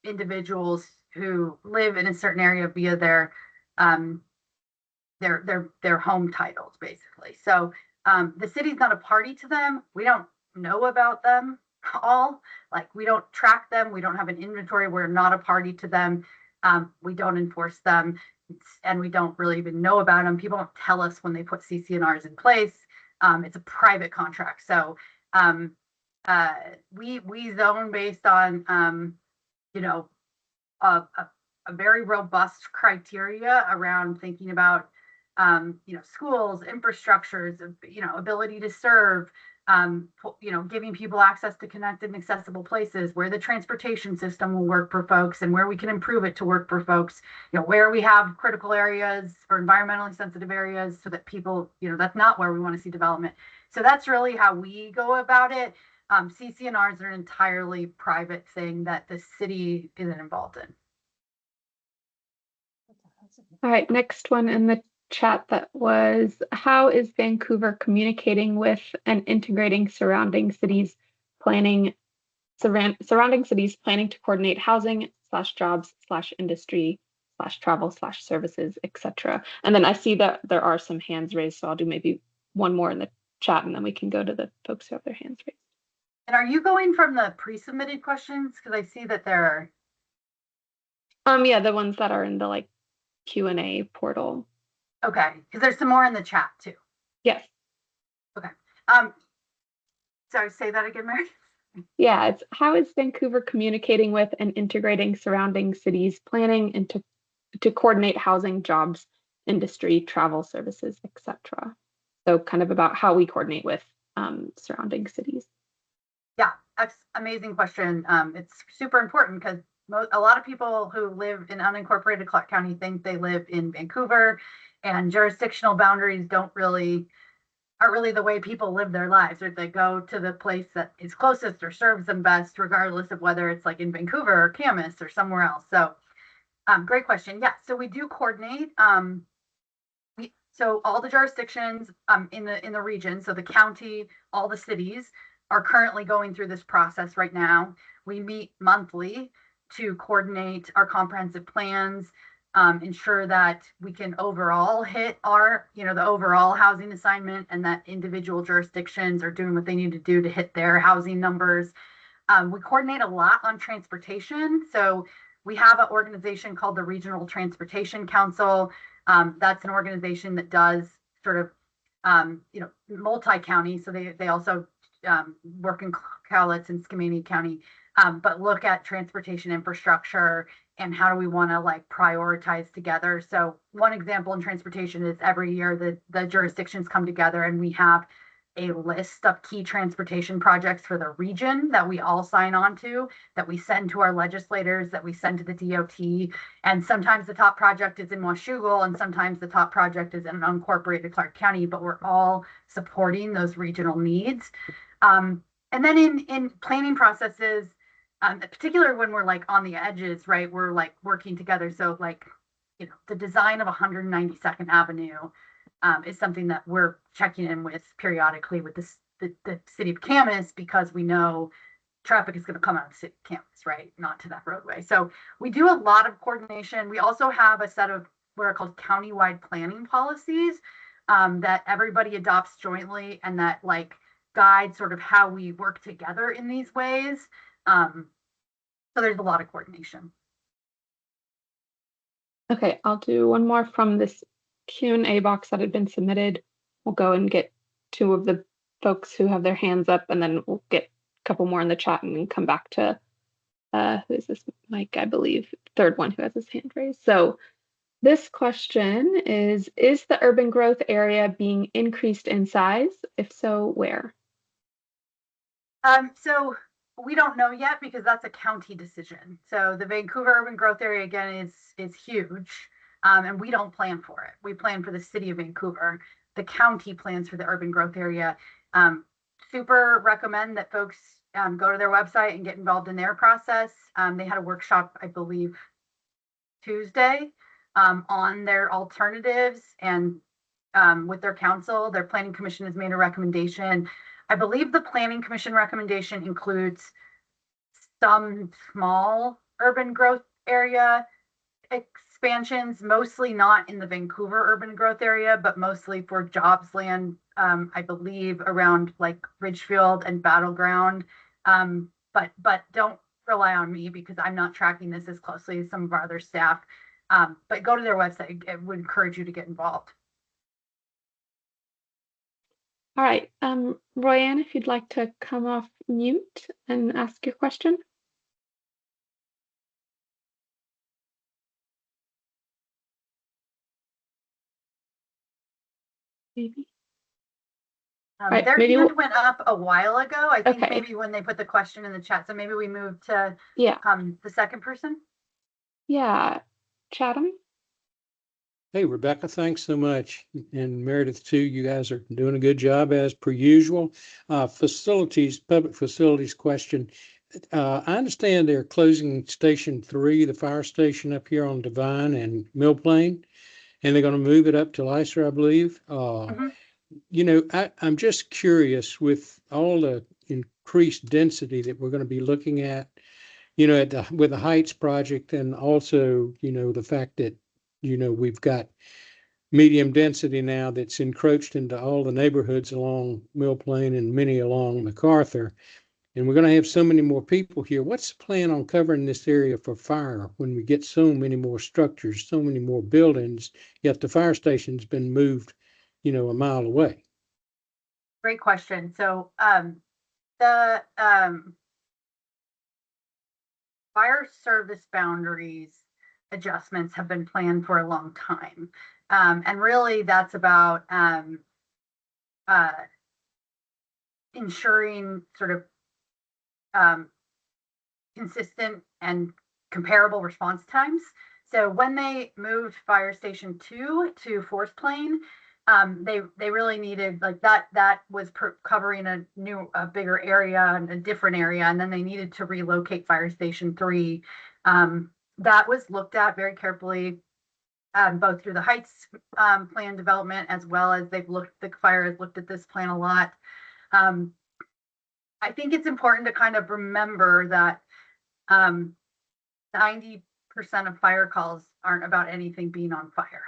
individuals who live in a certain area via their home titles, basically. So the city's not a party to them. We don't know about them all. Like, we don't track them. We don't have an inventory. We're not a party to them. We don't enforce them, and we don't really even know about them. People don't tell us when they put CC&Rs in place. It's a private contract. So we zone based on you know, a very robust criteria around thinking about you know, schools, infrastructures, you know, ability to serve, you know, giving people access to connected and accessible places, where the transportation system will work for folks and where we can improve it to work for folks, you know, where we have critical areas or environmentally sensitive areas so that people, you know, that's not where we want to see development. So that's really how we go about it. CCNRs are an entirely private thing that the city isn't involved in.
All right, next one in the chat that was, how is Vancouver communicating with and integrating surrounding cities planning to coordinate housing / jobs / industry / travel / services, etc. And then I see that there are some hands raised, so I'll do maybe one more in the chat and then we can go to the folks who have their hands raised.
And are you going from the pre-submitted questions? Because I see that there
are. Yeah, the ones that are in the like Q&A portal.
Okay, because there's some more in the chat too.
Yes.
Okay. Sorry, say that again, Mary.
Yeah, it's how is Vancouver communicating with and integrating surrounding cities planning and to coordinate housing, jobs, industry, travel, services, etc. So kind of about how we coordinate with surrounding cities.
Yeah, that's amazing question. It's super important because a lot of people who live in unincorporated Clark County think they live in Vancouver, and jurisdictional boundaries aren't really the way people live their lives, or they go to the place that is closest or serves them best, regardless of whether it's like in Vancouver or Camas or somewhere else. So great question. Yeah, so we do coordinate. So all the jurisdictions in the region, so the county, all the cities are currently going through this process right now. We meet monthly to coordinate our comprehensive plans, ensure that we can overall hit our, you know, the overall housing assignment, and that individual jurisdictions are doing what they need to do to hit their housing numbers. We coordinate a lot on transportation. So we have an organization called the Regional Transportation Council. That's an organization that does sort of, you know, multi-county. So they also work in Cowlitz and Skamania County, but look at transportation infrastructure and how do we want to like prioritize together. So one example in transportation is every year the jurisdictions come together and we have a list of key transportation projects for the region that we all sign on to, that we send to our legislators, that we send to the DOT. And sometimes the top project is in Washougal, and sometimes the top project is in unincorporated Clark County, but we're all supporting those regional needs. And then in planning processes, particularly when we're like on the edges, right, we're like working together. So like, you know, the design of 192nd Avenue is something that we're checking in with periodically with the city of Camas, because we know traffic is going to come out of the city of Camas, right? Not to that roadway. So we do a lot of coordination. We also have a set of what are called countywide planning policies that everybody adopts jointly, and that like guide sort of how we work together in these ways. So there's a lot of coordination.
Okay, I'll do one more from this Q&A box that had been submitted. We'll go and get two of the folks who have their hands up, and then we'll get a couple more in the chat and then come back to who is this? Mike, I believe, third one who has his hand raised. So this question is the urban growth area being increased in size? If so, where?
So we don't know yet because that's a county decision. So the Vancouver urban growth area again is huge, and we don't plan for it. We plan for the city of Vancouver. The county plans for the urban growth area. Super recommend that folks go to their website and get involved in their process. They had a workshop, I believe, Tuesday on their alternatives, and with their council. Their planning commission has made a recommendation. I believe the planning commission recommendation includes some small urban growth area expansions, mostly not in the Vancouver urban growth area, but mostly for jobs land, I believe around like Ridgefield and Battleground. But don't rely on me because I'm not tracking this as closely as some of our other staff. But go to their website. I would encourage you to get involved.
All right, Royanne, if you'd like to come off mute and ask your question. Maybe. Right,
Their
maybe
hand went up a while ago. I think
Okay.
maybe when they put the question in the chat. So maybe we move to
Yeah,
the second person.
yeah. Chatham?
Hey, Rebecca, thanks so much. And Meredith, too, you guys are doing a good job as per usual. Public facilities question. I understand they're closing Station 3, the fire station up here on Divine and Mill Plain, and they're going to move it up to Lycer, I believe.
Mhm.
I'm just curious with all the increased density that we're going to be looking at, with the Heights project, and also, the fact that, we've got medium density now that's encroached into all the neighborhoods along Mill Plain and many along MacArthur. And we're going to have so many more people here. What's the plan on covering this area for fire when we get so many more structures, so many more buildings, yet the fire station's been moved, a mile away?
Great question. So the fire service boundaries adjustments have been planned for a long time. And really that's about ensuring sort of consistent and comparable response times. So when they moved Fire Station 2 to Forest Plain, they really needed like that was covering a bigger area and a different area, and then they needed to relocate Fire Station 3. That was looked at very carefully, both through the Heights plan development as well as the fire has looked at this plan a lot. I think it's important to kind of remember that 90% of fire calls aren't about anything being on fire,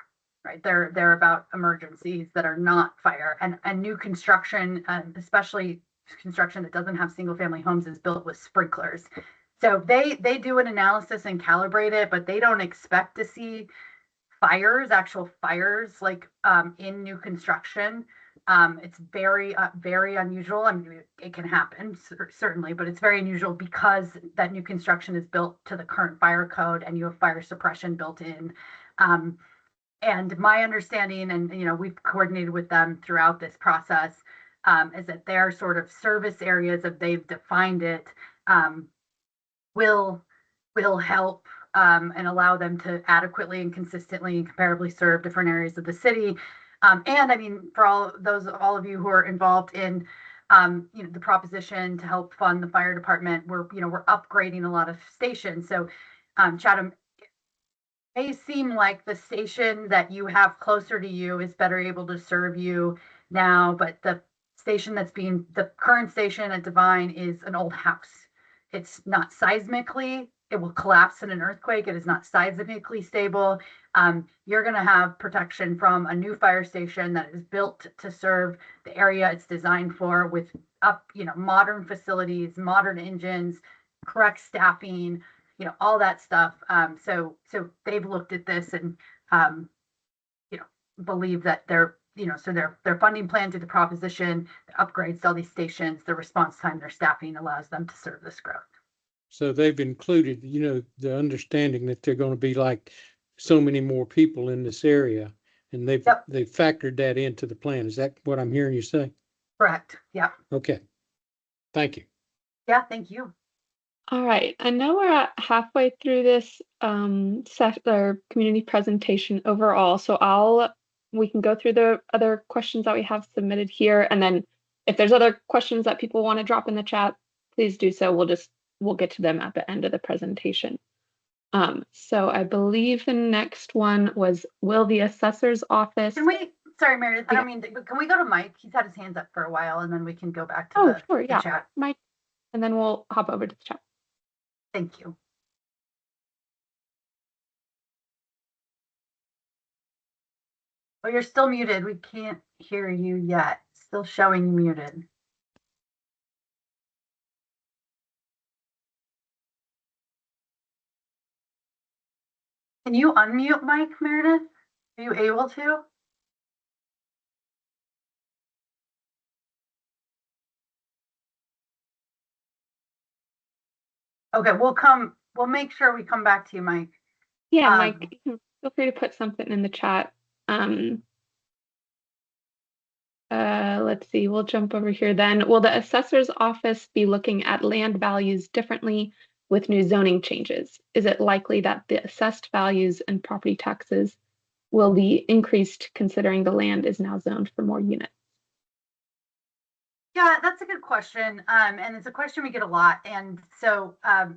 right? They're about emergencies that are not fire, and new construction, especially construction that doesn't have single family homes, is built with sprinklers. So they do an analysis and calibrate it, but they don't expect to see actual fires, like in new construction. It's very, very unusual. I mean, it can happen, certainly, but it's very unusual because that new construction is built to the current fire code and you have fire suppression built in. And my understanding, and we've coordinated with them throughout this process, is that their sort of service areas, if they've defined it, will help and allow them to adequately and consistently and comparably serve different areas of the city. And I mean, for all of you who are involved in the proposition to help fund the fire department, we're upgrading a lot of stations. So Chatham, it may seem like the station that you have closer to you is better able to serve you now, but the current station at Divine is an old house. It's not seismically, it will collapse in an earthquake. It is not seismically stable. You're going to have protection from a new fire station that is built to serve the area it's designed for, with modern facilities, modern engines, correct staffing, all that stuff. So they've looked at this and believe that so their funding plan to the proposition, the upgrades to all these stations, the response time, their staffing allows them to serve this growth.
So they've included, the understanding that they're going to be like so many more people in this area, and they've factored that into the plan. Is that what I'm hearing you say?
Correct. Yeah.
Okay. Thank you.
Yeah. Thank you.
All right. I know we're at halfway through this community presentation overall, so we can go through the other questions that we have submitted here, and then if there's other questions that people want to drop in the chat, please do so. We'll get to them at the end of the presentation. So I believe the next one was, will the assessor's office?
Sorry, Meredith, I don't mean, but can we go to Mike? He's had his hands up for a while, and then we can go back to the chat.
Mike, and then we'll hop over to the chat.
Thank you. Oh, you're still muted. We can't hear you yet. Still showing you muted. Can you unmute Mike, Meredith? Are you able to? Okay, we'll make sure we come back to you, Mike.
Yeah, Mike, you can feel free to put something in the chat. Let's see, we'll jump over here then. Will the assessor's office be looking at land values differently with new zoning changes? Is it likely that the assessed values and property taxes will be increased considering the land is now zoned for more units?
Yeah, that's a good question. And it's a question we get a lot. And so I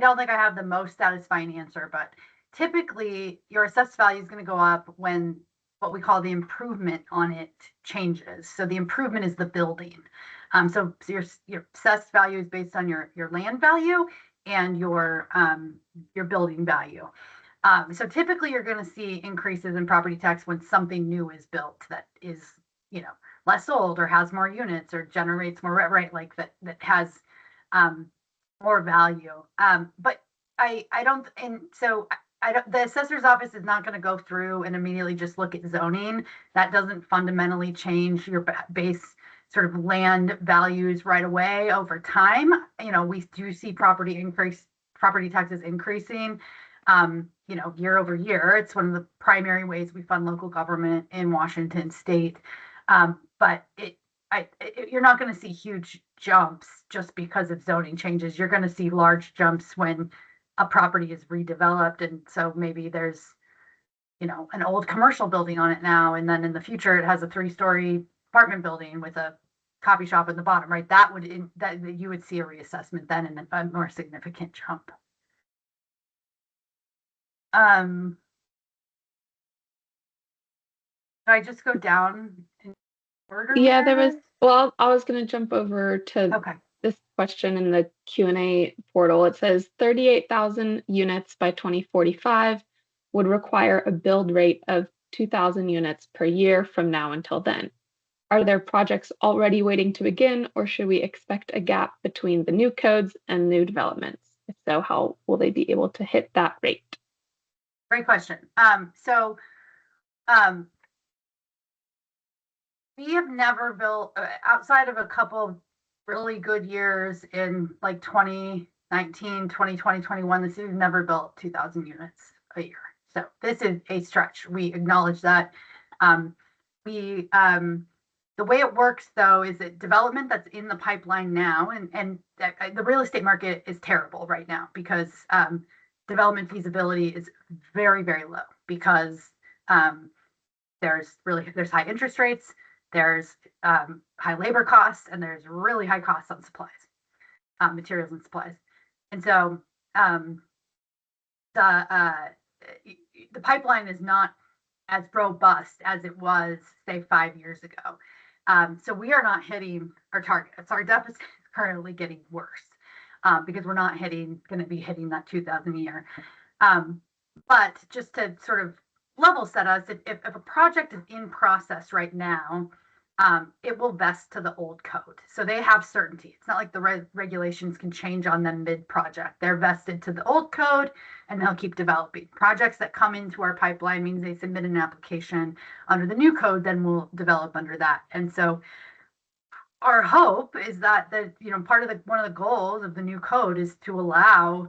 don't think I have the most satisfying answer, but typically your assessed value is going to go up when what we call the improvement on it changes. So the improvement is the building. So your assessed value is based on your land value and your building value. So typically you're going to see increases in property tax when something new is built that is, less sold or has more units or generates more, right? Like that has more value. But I don't, and so I don't, the assessor's office is not going to go through and immediately just look at zoning. That doesn't fundamentally change your base sort of land values right away over time. We do see property taxes increasing, year over year. It's one of the primary ways we fund local government in Washington state. But you're not going to see huge jumps just because of zoning changes. You're going to see large jumps when a property is redeveloped. And so maybe there's, an old commercial building on it now. And then in the future, it has a 3-story apartment building with a coffee shop in the bottom, right? That you would see a reassessment then and a more significant jump. Should I just go down in order?
Yeah, I was going to jump over to
Okay.
this question in the Q&A portal. It says 38,000 units by 2045 would require a build rate of 2,000 units per year from now until then. Are there projects already waiting to begin, or should we expect a gap between the new codes and new developments? If so, how will they be able to hit that rate?
Great question. We have never built, outside of a couple really good years in like 2019, 2020, 21, the city's never built 2,000 units a year. So this is a stretch. We acknowledge that. The way it works though is that development that's in the pipeline now, and the real estate market is terrible right now because development feasibility is very, very low because there's high interest rates, there's high labor costs, and there's really high costs on supplies, materials and supplies. And so the pipeline is not as robust as it was, say, 5 years ago. So we are not hitting our targets. Our deficit is currently getting worse because we're not going to be hitting that 2,000 a year. But just to sort of level set us, if a project is in process right now, it will vest to the old code. So they have certainty. It's not like the regulations can change on them mid-project. They're vested to the old code and they'll keep developing. Projects that come into our pipeline means they submit an application under the new code, then we'll develop under that. And so our hope is that part of one of the goals of the new code is to allow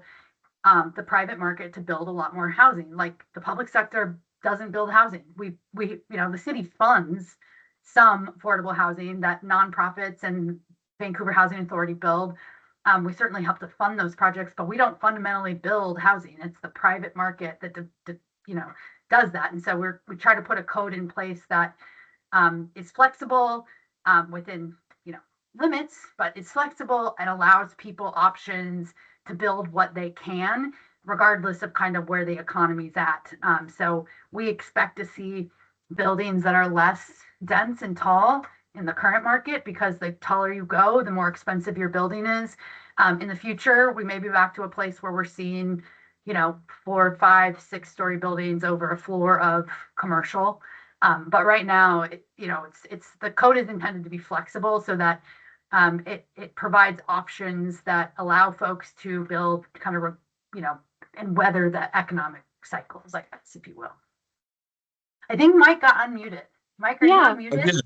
the private market to build a lot more housing. Like the public sector doesn't build housing. The city funds some affordable housing that nonprofits and Vancouver Housing Authority build. We certainly help to fund those projects, but we don't fundamentally build housing. It's the private market that does that. And so we try to put a code in place that is flexible within limits, but it's flexible and allows people options to build what they can, regardless of kind of where the economy's at. So we expect to see buildings that are less dense and tall in the current market because the taller you go, the more expensive your building is. In the future, we may be back to a place where we're seeing, 4, 5, 6-story buildings over a floor of commercial. But right now, it's the code is intended to be flexible so that it provides options that allow folks to build kind of, and weather the economic cycles, I guess, if you will. I think Mike got unmuted. Mike, are you unmuted?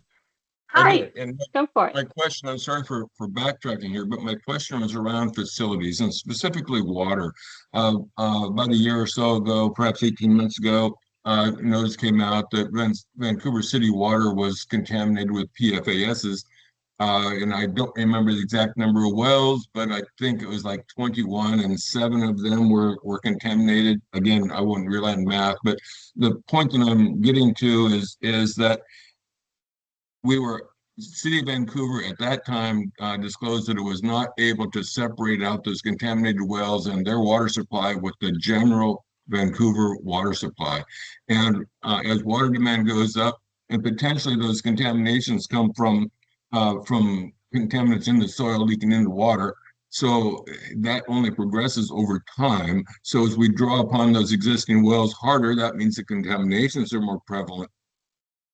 Hi,
And
go for
my
it.
question, I'm sorry for backtracking here, but my question was around facilities and specifically water. About a year or so ago, perhaps 18 months ago, notice came out that Vancouver City water was contaminated with PFASs. And I don't remember the exact number of wells, but I think it was like 21, and 7 of them were contaminated. Again, I wouldn't rely on math, but the point that I'm getting to is that we were City of Vancouver at that time disclosed that it was not able to separate out those contaminated wells and their water supply with the general Vancouver water supply. And as water demand goes up, and potentially those contaminations come from contaminants in the soil leaking into water. So that only progresses over time. So as we draw upon those existing wells harder, that means the contaminations are more prevalent.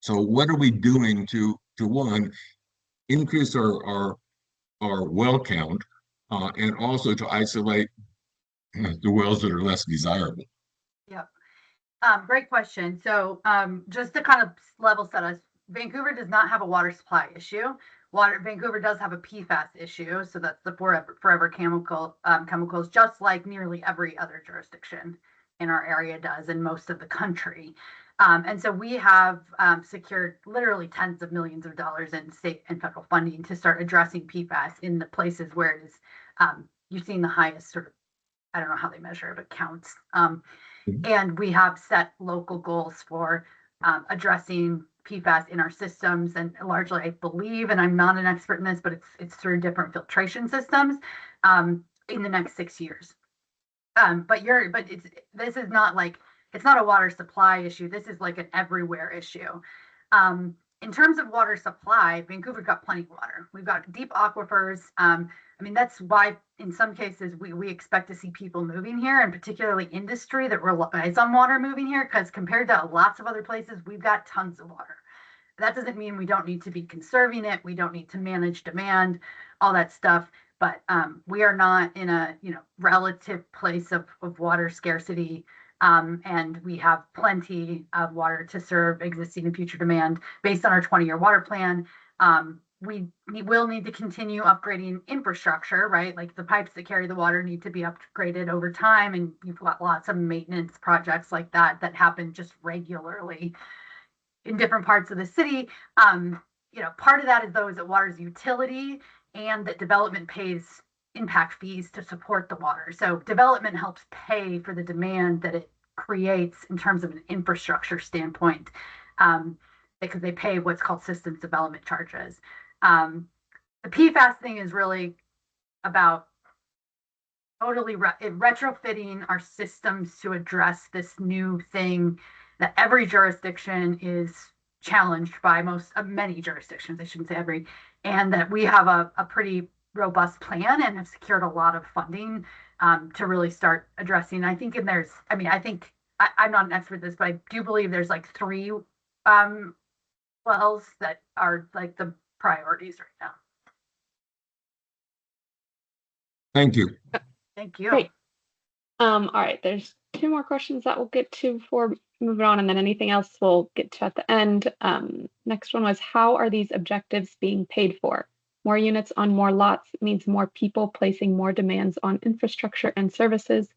So what are we doing to one, increase our well count, and also to isolate the wells that are less desirable?
Yep. Great question. So just to kind of level set us, Vancouver does not have a water supply issue. Vancouver does have a PFAS issue, so that's the forever chemicals, just like nearly every other jurisdiction in our area does, and most of the country. And so we have secured literally tens of millions of dollars in state and federal funding to start addressing PFAS in the places where it is. You've seen the highest sort of, I don't know how they measure it, but counts. And we have set local goals for addressing PFAS in our systems, and largely, I believe, and I'm not an expert in this, but it's through different filtration systems in the next 6 years. This is not like, it's not a water supply issue. This is like an everywhere issue. In terms of water supply, Vancouver's got plenty of water. We've got deep aquifers. I mean, that's why in some cases we expect to see people moving here, and particularly industry that relies on water moving here, because compared to lots of other places, we've got tons of water. That doesn't mean we don't need to be conserving it. We don't need to manage demand, all that stuff. But we are not in a relative place of water scarcity. And we have plenty of water to serve existing and future demand based on our 20-year water plan. We will need to continue upgrading infrastructure, right? Like the pipes that carry the water need to be upgraded over time. And you've got lots of maintenance projects like that happen just regularly in different parts of the city. Part of that is though is that water's utility, and that development pays impact fees to support the water. So development helps pay for the demand that it creates in terms of an infrastructure standpoint, because they pay what's called systems development charges. The PFAS thing is really about totally retrofitting our systems to address this new thing that every jurisdiction is challenged by, many jurisdictions, I shouldn't say every, and that we have a pretty robust plan and have secured a lot of funding to really start addressing. I think I'm not an expert in this, but I do believe there's like 3 wells that are like the priorities right now.
Thank you.
Thank you.
Great. All right, there's 2 more questions that we'll get to before moving on, and then anything else we'll get to at the end. Next one was, how are these objectives being paid for? More units on more lots means more people placing more demands on infrastructure and services,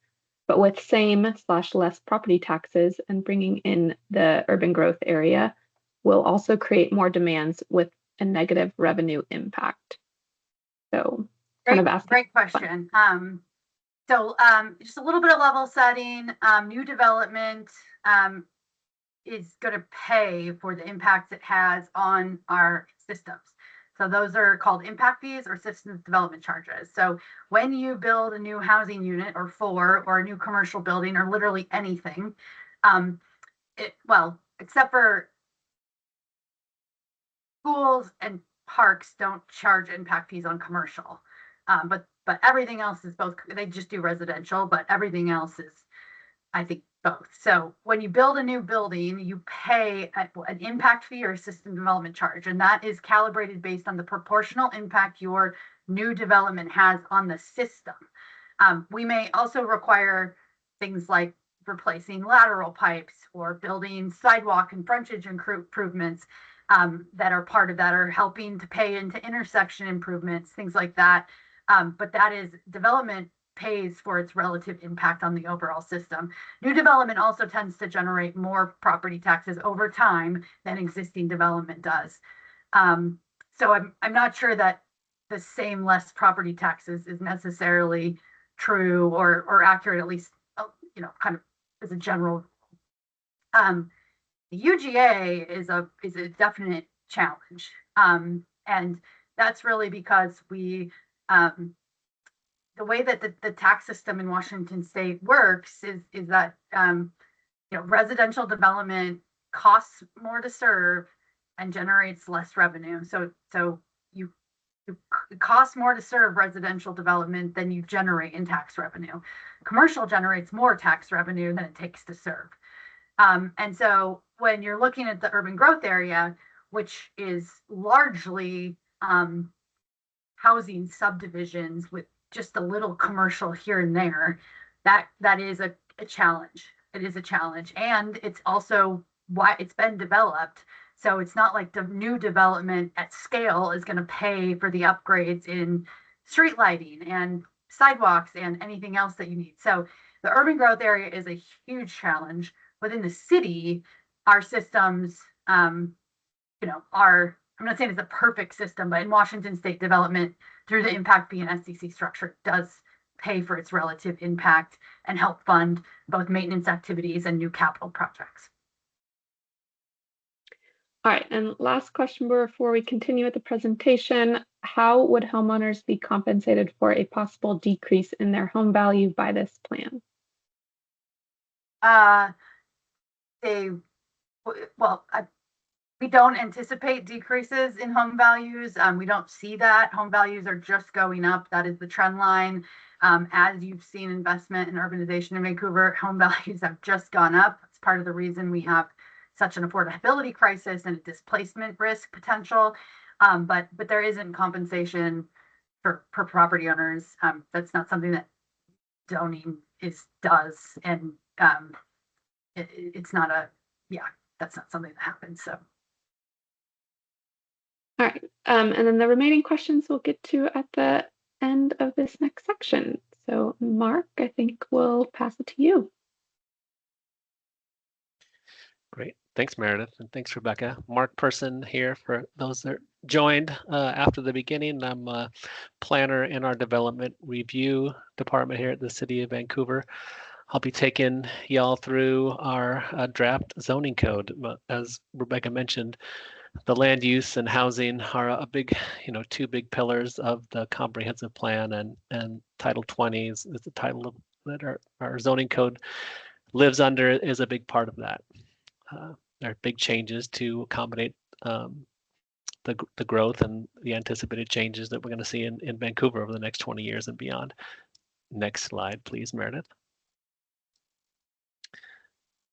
but with same/less property taxes and bringing in the urban growth area will also create more demands with a negative revenue impact. So
Great question. So just a little bit of level setting. New development is going to pay for the impacts it has on our systems. So those are called impact fees or systems development charges. So when you build a new housing unit or 4, or a new commercial building, or literally anything, except for schools and parks don't charge impact fees on commercial. But everything else is both. They just do residential, but everything else is, I think, both. So when you build a new building, you pay an impact fee or a system development charge, and that is calibrated based on the proportional impact your new development has on the system. We may also require things like replacing lateral pipes or building sidewalk and frontage improvements. that are part of that, are helping to pay into intersection improvements, things like that. But that is development pays for its relative impact on the overall system. New development also tends to generate more property taxes over time than existing development does. So I'm not sure that the same less property taxes is necessarily true or accurate, at least, kind of as a general. The UGA is a definite challenge, and that's really because the way that the tax system in Washington State works is that residential development costs more to serve and generates less revenue. So you it costs more to serve residential development than you generate in tax revenue. Commercial generates more tax revenue than it takes to serve. And so when you're looking at the urban growth area, which is largely housing subdivisions with just a little commercial here and there, that is a challenge. It is a challenge. And it's also why it's been developed. So it's not like the new development at scale is going to pay for the upgrades in street lighting and sidewalks and anything else that you need. So the urban growth area is a huge challenge. Within the city, our systems, are, I'm not saying it's a perfect system, but in Washington State development, through the impact fee and SDC structure, does pay for its relative impact and help fund both maintenance activities and new capital projects.
All right, and last question before we continue with the presentation. How would homeowners be compensated for a possible decrease in their home value by this plan?
We don't anticipate decreases in home values. We don't see that. Home values are just going up. That is the trend line. As you've seen investment and urbanization in Vancouver, home values have just gone up. It's part of the reason we have such an affordability crisis and a displacement risk potential. But there isn't compensation for property owners. That's not something that zoning does. And it's not that's not something that happens. So.
All right, and then the remaining questions we'll get to at the end of this next section. So Mark, I think we'll pass it to you.
Great. Thanks, Meredith, and thanks, Rebecca. Mark Person here for those that joined after the beginning. I'm a planner in our development review department here at the City of Vancouver. I'll be taking y'all through our draft zoning code. As Rebecca mentioned, the land use and housing are a big, two big pillars of the comprehensive plan, and Title 20 is the title that our zoning code lives under, is a big part of that. There are big changes to accommodate the growth and the anticipated changes that we're going to see in Vancouver over the next 20 years and beyond. Next slide, please, Meredith.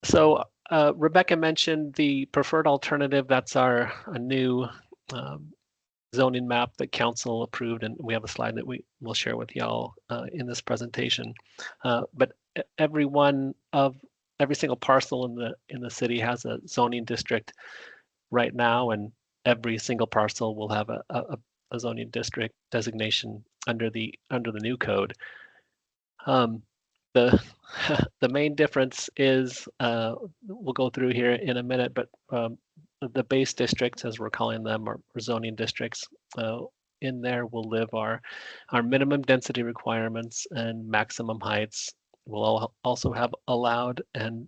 So Rebecca mentioned the preferred alternative. That's a new zoning map that council approved, and we have a slide that we will share with y'all in this presentation. But every single parcel in the city has a zoning district right now, and every single parcel will have a zoning district designation under the new code. The main difference is, we'll go through here in a minute, but the base districts, as we're calling them, or zoning districts, in there will live our minimum density requirements and maximum heights. We'll also have allowed and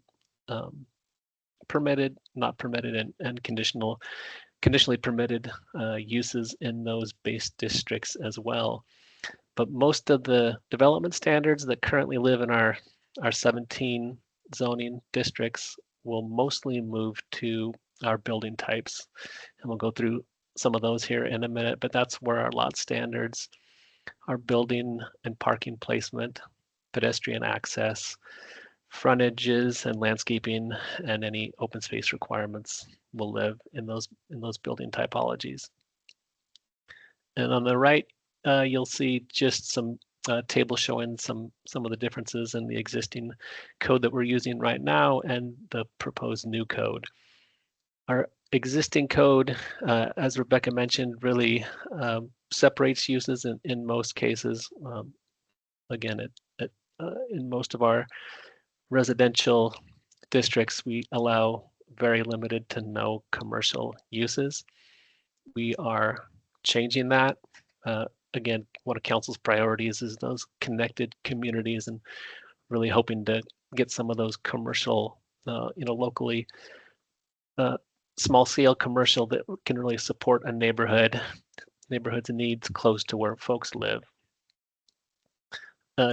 permitted, not permitted, and conditionally permitted uses in those base districts as well. But most of the development standards that currently live in our 17 zoning districts will mostly move to our building types. And we'll go through some of those here in a minute, but that's where our lot standards, our building and parking placement, pedestrian access, frontages and landscaping, and any open space requirements will live in those building typologies. And on the right, you'll see just some tables showing some of the differences in the existing code that we're using right now and the proposed new code. Our existing code, as Rebecca mentioned, really separates uses in most cases. Again, in most of our residential districts, we allow very limited to no commercial uses. We are changing that. Again, one of council's priorities is those connected communities and really hoping to get some of those commercial, locally, small scale commercial that can really support a neighborhood's needs close to where folks live.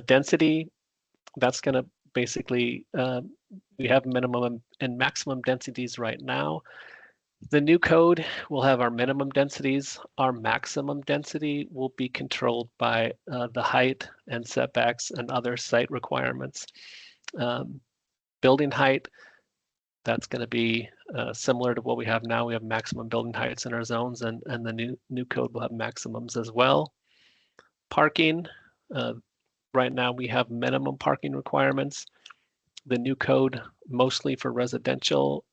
Density, that's going to basically, we have minimum and maximum densities right now. The new code will have our minimum densities. Our maximum density will be controlled by the height and setbacks and other site requirements. Building height, that's going to be similar to what we have now. We have maximum building heights in our zones, and the new code will have maximums as well. Parking, right now we have minimum parking requirements. The new code, mostly for residential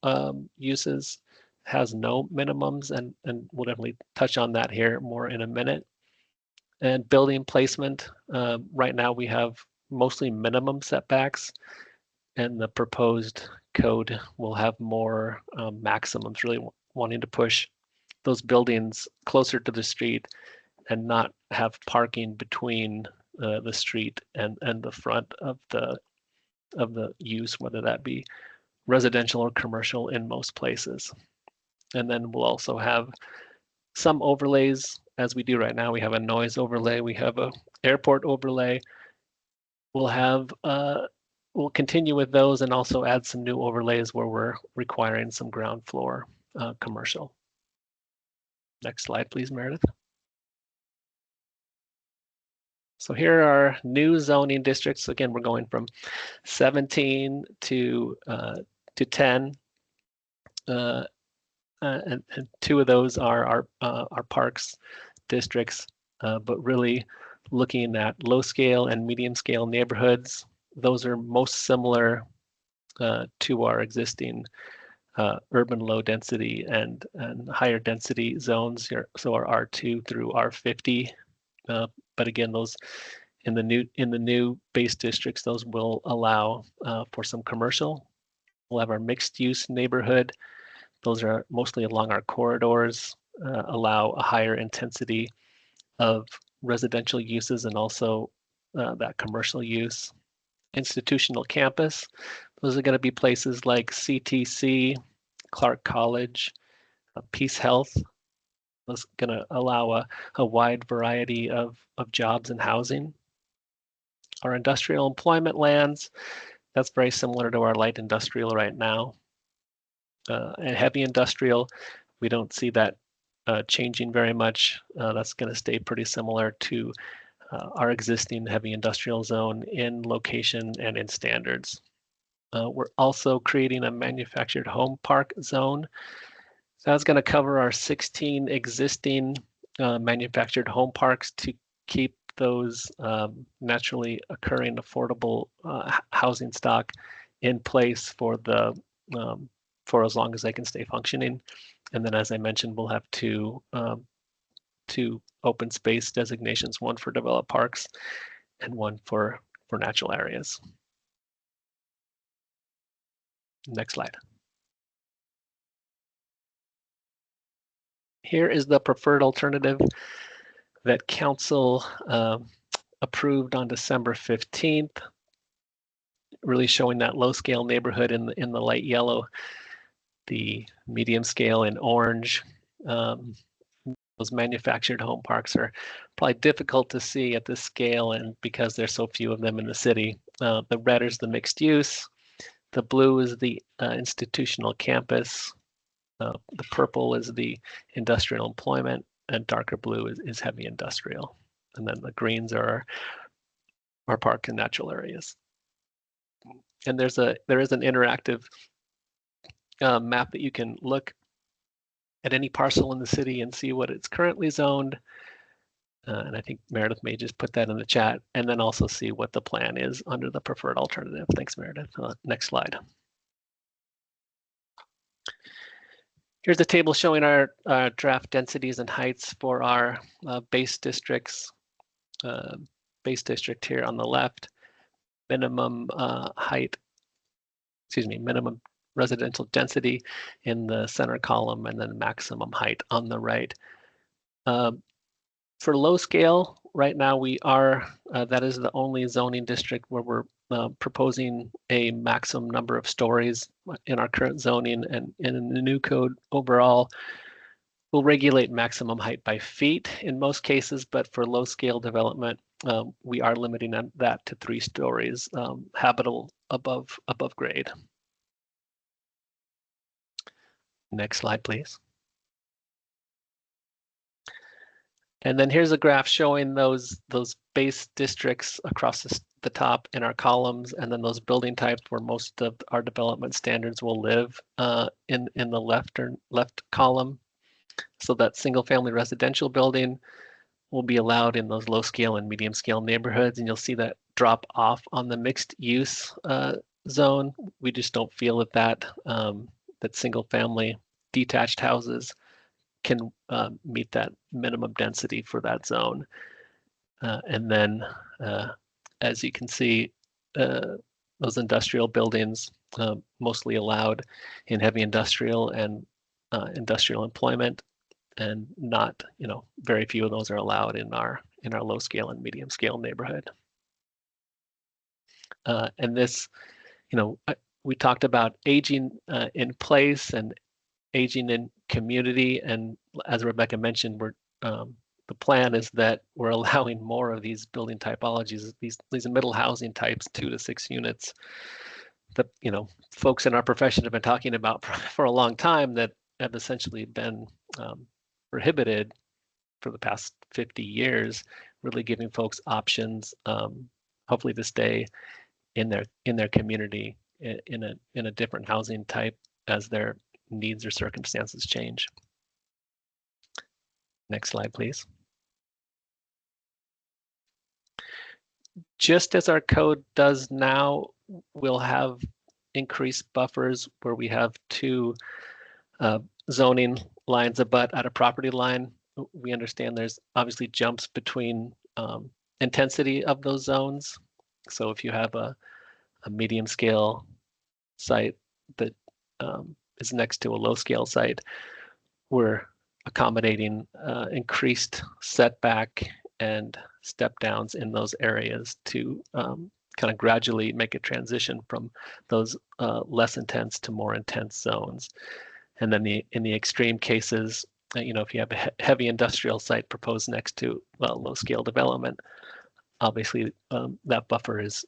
uses, has no minimums, and we'll definitely touch on that here more in a minute. And building placement, right now we have mostly minimum setbacks, and the proposed code will have more maximums, really wanting to push those buildings closer to the street and not have parking between the street and the front of the use, whether that be residential or commercial in most places. And then we'll also have some overlays, as we do right now. We have a noise overlay, we have a airport overlay. We'll continue with those and also add some new overlays where we're requiring some ground floor commercial. Next slide, please, Meredith. So here are new zoning districts. Again, we're going from 17 to 10. And two of those are our parks districts, but really looking at low scale and medium scale neighborhoods. Those are most similar to our existing urban low density and higher density zones here. So our R2 through R50. But again, those in the new base districts, those will allow for some commercial. We'll have our mixed use neighborhood. Those are mostly along our corridors, allow a higher intensity of residential uses and also that commercial use. Institutional campus, those are going to be places like CTC, Clark College, Peace Health. That's going to allow a wide variety of jobs and housing. Our industrial employment lands, that's very similar to our light industrial right now. And heavy industrial, we don't see that changing very much. That's going to stay pretty similar to our existing heavy industrial zone in location and in standards. We're also creating a manufactured home park zone. So that's going to cover our 16 existing manufactured home parks to keep those naturally occurring affordable housing stock in place for as long as they can stay functioning. And then, as I mentioned, we'll have two open space designations, one for developed parks and one for natural areas. Next slide. Here is the preferred alternative that council approved on December 15th, really showing that low scale neighborhood in the light yellow, the medium scale in orange. Those manufactured home parks are probably difficult to see at this scale, and because there's so few of them in the city. The red is the mixed use, the blue is the institutional campus, the purple is the industrial employment, and darker blue is heavy industrial. And then the greens are our park and natural areas. And there is an interactive map that you can look at any parcel in the city and see what it's currently zoned. And I think Meredith may just put that in the chat, and then also see what the plan is under the preferred alternative. Thanks, Meredith. Next slide. Here's a table showing our draft densities and heights for our base districts. Base district here on the left, minimum minimum residential density in the center column, and then maximum height on the right. For low scale, right now we are, that is the only zoning district where we're proposing a maximum number of stories in our current zoning, and in the new code overall, we'll regulate maximum height by feet in most cases, but for low scale development, we are limiting that to 3 stories, habitable above grade. Next slide, please. And then here's a graph showing those base districts across the top in our columns, and then those building types where most of our development standards will live in the left column. So that single family residential building will be allowed in those low scale and medium scale neighborhoods, and you'll see that drop off on the mixed use zone. We just don't feel that single family detached houses can meet that minimum density for that zone. And then, as you can see, those industrial buildings mostly allowed in heavy industrial and industrial employment, and not, very few of those are allowed in our low scale and medium scale neighborhood. And this, we talked about aging in place and aging in community, and as Rebecca mentioned, the plan is that we're allowing more of these building typologies, these middle housing types, 2 to 6 units that folks in our profession have been talking about for a long time, that have essentially been prohibited for the past 50 years, really giving folks options, hopefully to stay in their community in a different housing type as their needs or circumstances change. Next slide, please. Just as our code does now, we'll have increased buffers where we have 2 zoning lines abut at a property line. We understand there's obviously jumps between intensity of those zones. So if you have a medium scale site that is next to a low scale site, we're accommodating increased setback and step downs in those areas to kind of gradually make a transition from those less intense to more intense zones. And then in the extreme cases, if you have a heavy industrial site proposed next to low scale development, obviously that buffer is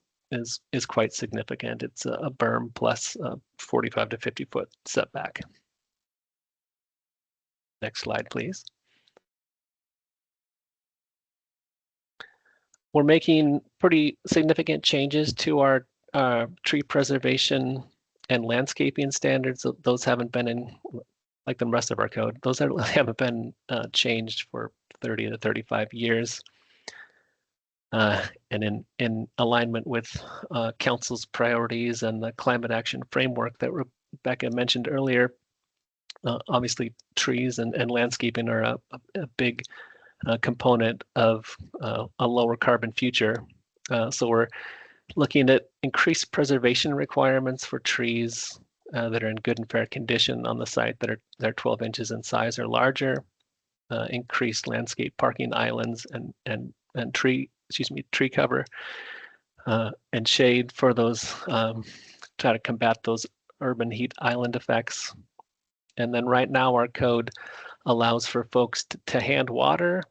quite significant. It's a berm plus 45 to 50 foot setback. Next slide, please. We're making pretty significant changes to our tree preservation and landscaping standards. Those haven't been in, like the rest of our code, those haven't been changed for 30 to 35 years. And in alignment with Council's priorities and the climate action framework that Rebecca mentioned earlier, obviously trees and landscaping are a big component of a lower carbon future. So we're looking at increased preservation requirements for trees that are in good and fair condition on the site that are 12 inches in size or larger, increased landscape parking islands and tree cover and shade for those, try to combat those urban heat island effects. And then right now our code allows for folks to hand water,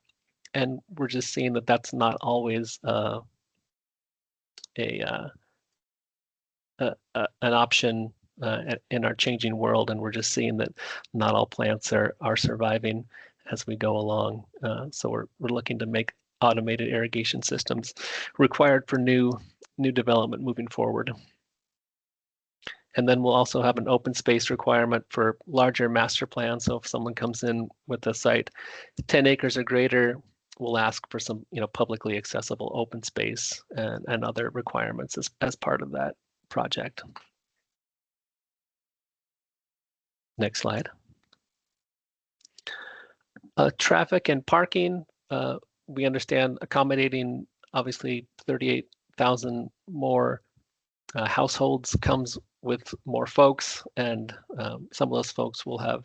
and we're just seeing that that's not always an option in our changing world, and we're just seeing that not all plants are surviving as we go along. So we're looking to make automated irrigation systems required for new development moving forward. And then we'll also have an open space requirement for larger master plans. So if someone comes in with a site 10 acres or greater, we'll ask for some publicly accessible open space and other requirements as part of that project. Next slide. Traffic and parking, we understand accommodating obviously 38,000 more households comes with more folks, and some of those folks will have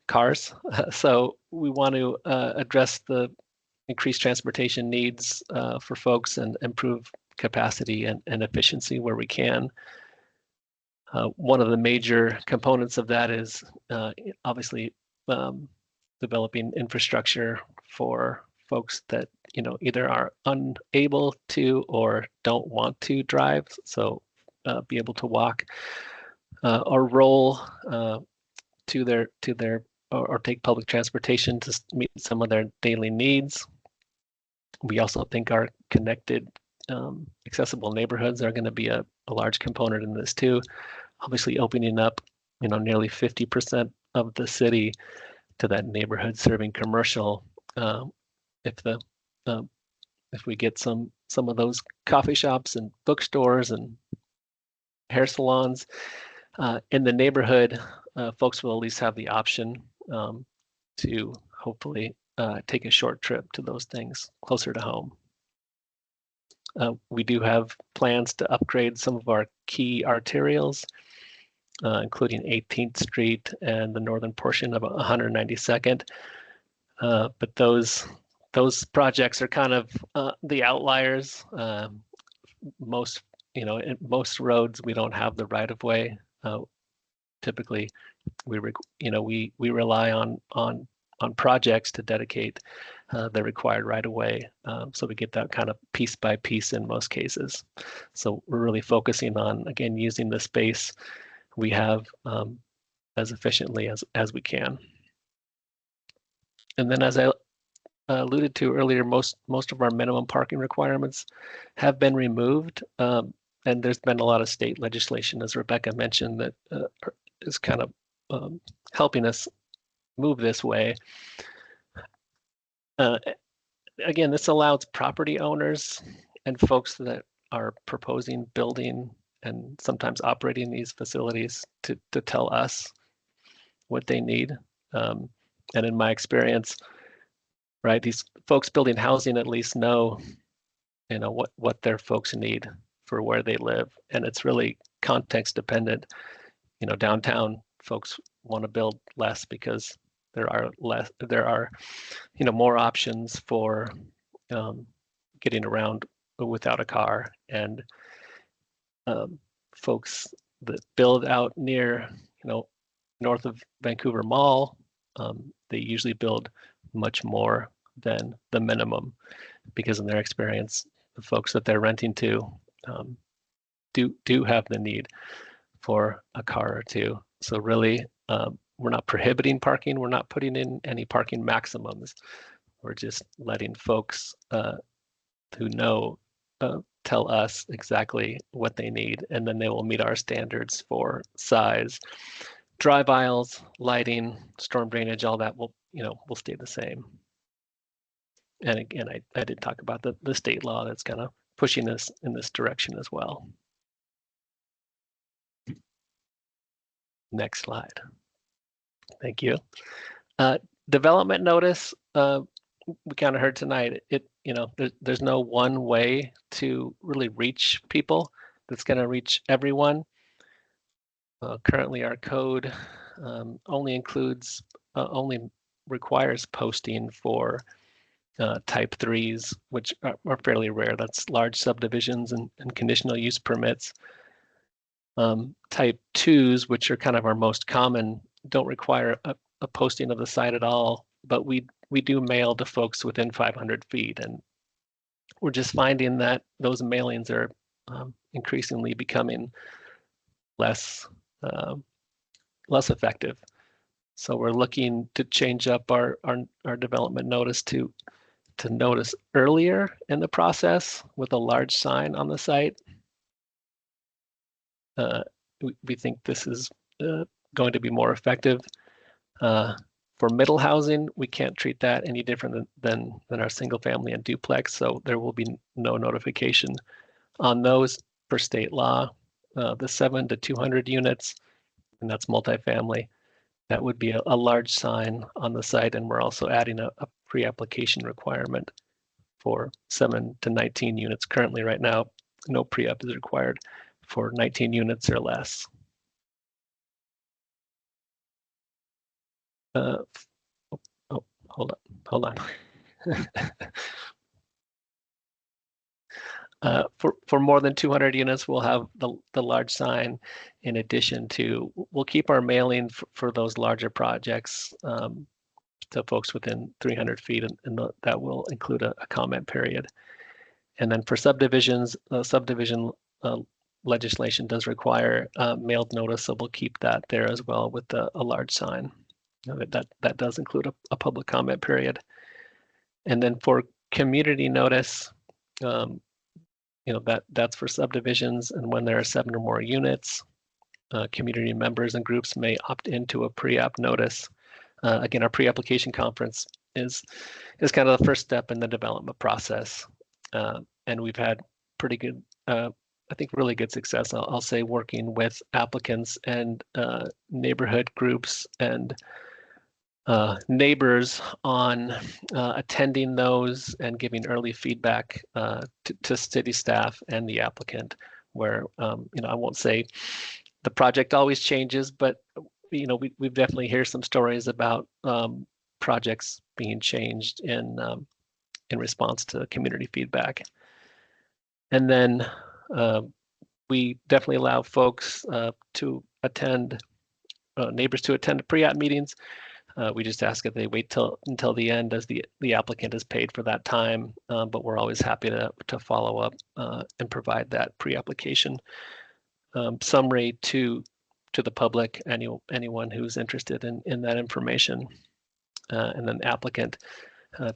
cars. So we want to address the increased transportation needs for folks and improve capacity and efficiency where we can. One of the major components of that is obviously developing infrastructure for folks that either are unable to or don't want to drive, so be able to walk or roll to their or take public transportation to meet some of their daily needs. We also think our connected, accessible neighborhoods are going to be a large component in this too. Obviously, opening up, nearly 50% of the city to that neighborhood serving commercial. If we get some of those coffee shops and bookstores and hair salons in the neighborhood, folks will at least have the option to hopefully take a short trip to those things closer to home. We do have plans to upgrade some of our key arterials, including 18th Street and the northern portion of 192nd. But those projects are kind of the outliers. Most in most roads we don't have the right of way. Typically, we rely on projects to dedicate the required right of way, so we get that kind of piece by piece in most cases. So we're really focusing on, again, using the space we have as efficiently as we can. And then, as I alluded to earlier, most of our minimum parking requirements have been removed, and there's been a lot of state legislation, as Rebecca mentioned, that is kind of helping us move this way. Again, this allows property owners and folks that are proposing, building, and sometimes operating these facilities to tell us what they need. And in my experience, right, these folks building housing at least know, what their folks need for where they live, and it's really context dependent. Downtown folks want to build less because there are more options for getting around without a car, and folks that build out near north of Vancouver Mall, they usually build much more than the minimum, because in their experience, the folks that they're renting to do have the need for a car or two. So really, we're not prohibiting parking. We're not putting in any parking maximums. We're just letting folks who know tell us exactly what they need, and then they will meet our standards for size, drive aisles, lighting, storm drainage. All that will stay the same. And again, I did talk about the state law that's kind of pushing us in this direction as well. Next slide. Thank you. Development notice. We kind of heard tonight. There's no one way to really reach people that's going to reach everyone. Currently, our code only requires posting for type 3s, which are fairly rare. That's large subdivisions and conditional use permits. Type 2s, which are kind of our most common, don't require a posting of the site at all, but we do mail to folks within 500 feet. And we're just finding that those mailings are increasingly becoming less effective. So we're looking to change up our development notice to notice earlier in the process with a large sign on the site. We think this is going to be more effective. For middle housing, we can't treat that any different than our single family and duplex, so there will be no notification on those per state law. The 7 to 200 units, and that's multifamily, That would be a large sign on the site, and we're also adding a pre-application requirement for 7 to 19 units. Currently, right now, no pre-app is required for 19 units or less. Oh, hold on. For more than 200 units, we'll have the large sign. In addition to, we'll keep our mailing for those larger projects to folks within 300 feet, and that will include a comment period. And then for subdivisions, subdivision legislation does require mailed notice, so we'll keep that there as well with a large sign. That does include a public comment period. And then for community notice, that's for subdivisions, and when there are 7 or more units, community members and groups may opt into a pre-app notice. Again, our pre-application conference is kind of the first step in the development process, and we've had pretty good, I think, really good success. I'll say working with applicants and neighborhood groups and neighbors on attending those and giving early feedback to city staff and the applicant, where I won't say the project always changes, but we definitely hear some stories about projects being changed in response to community feedback. And then we definitely allow folks to attend, neighbors to attend pre-app meetings. We just ask that they wait until the end, as the applicant is paid for that time, but we're always happy to follow up and provide that pre-application summary to the public, anyone who's interested in that information, and then the applicant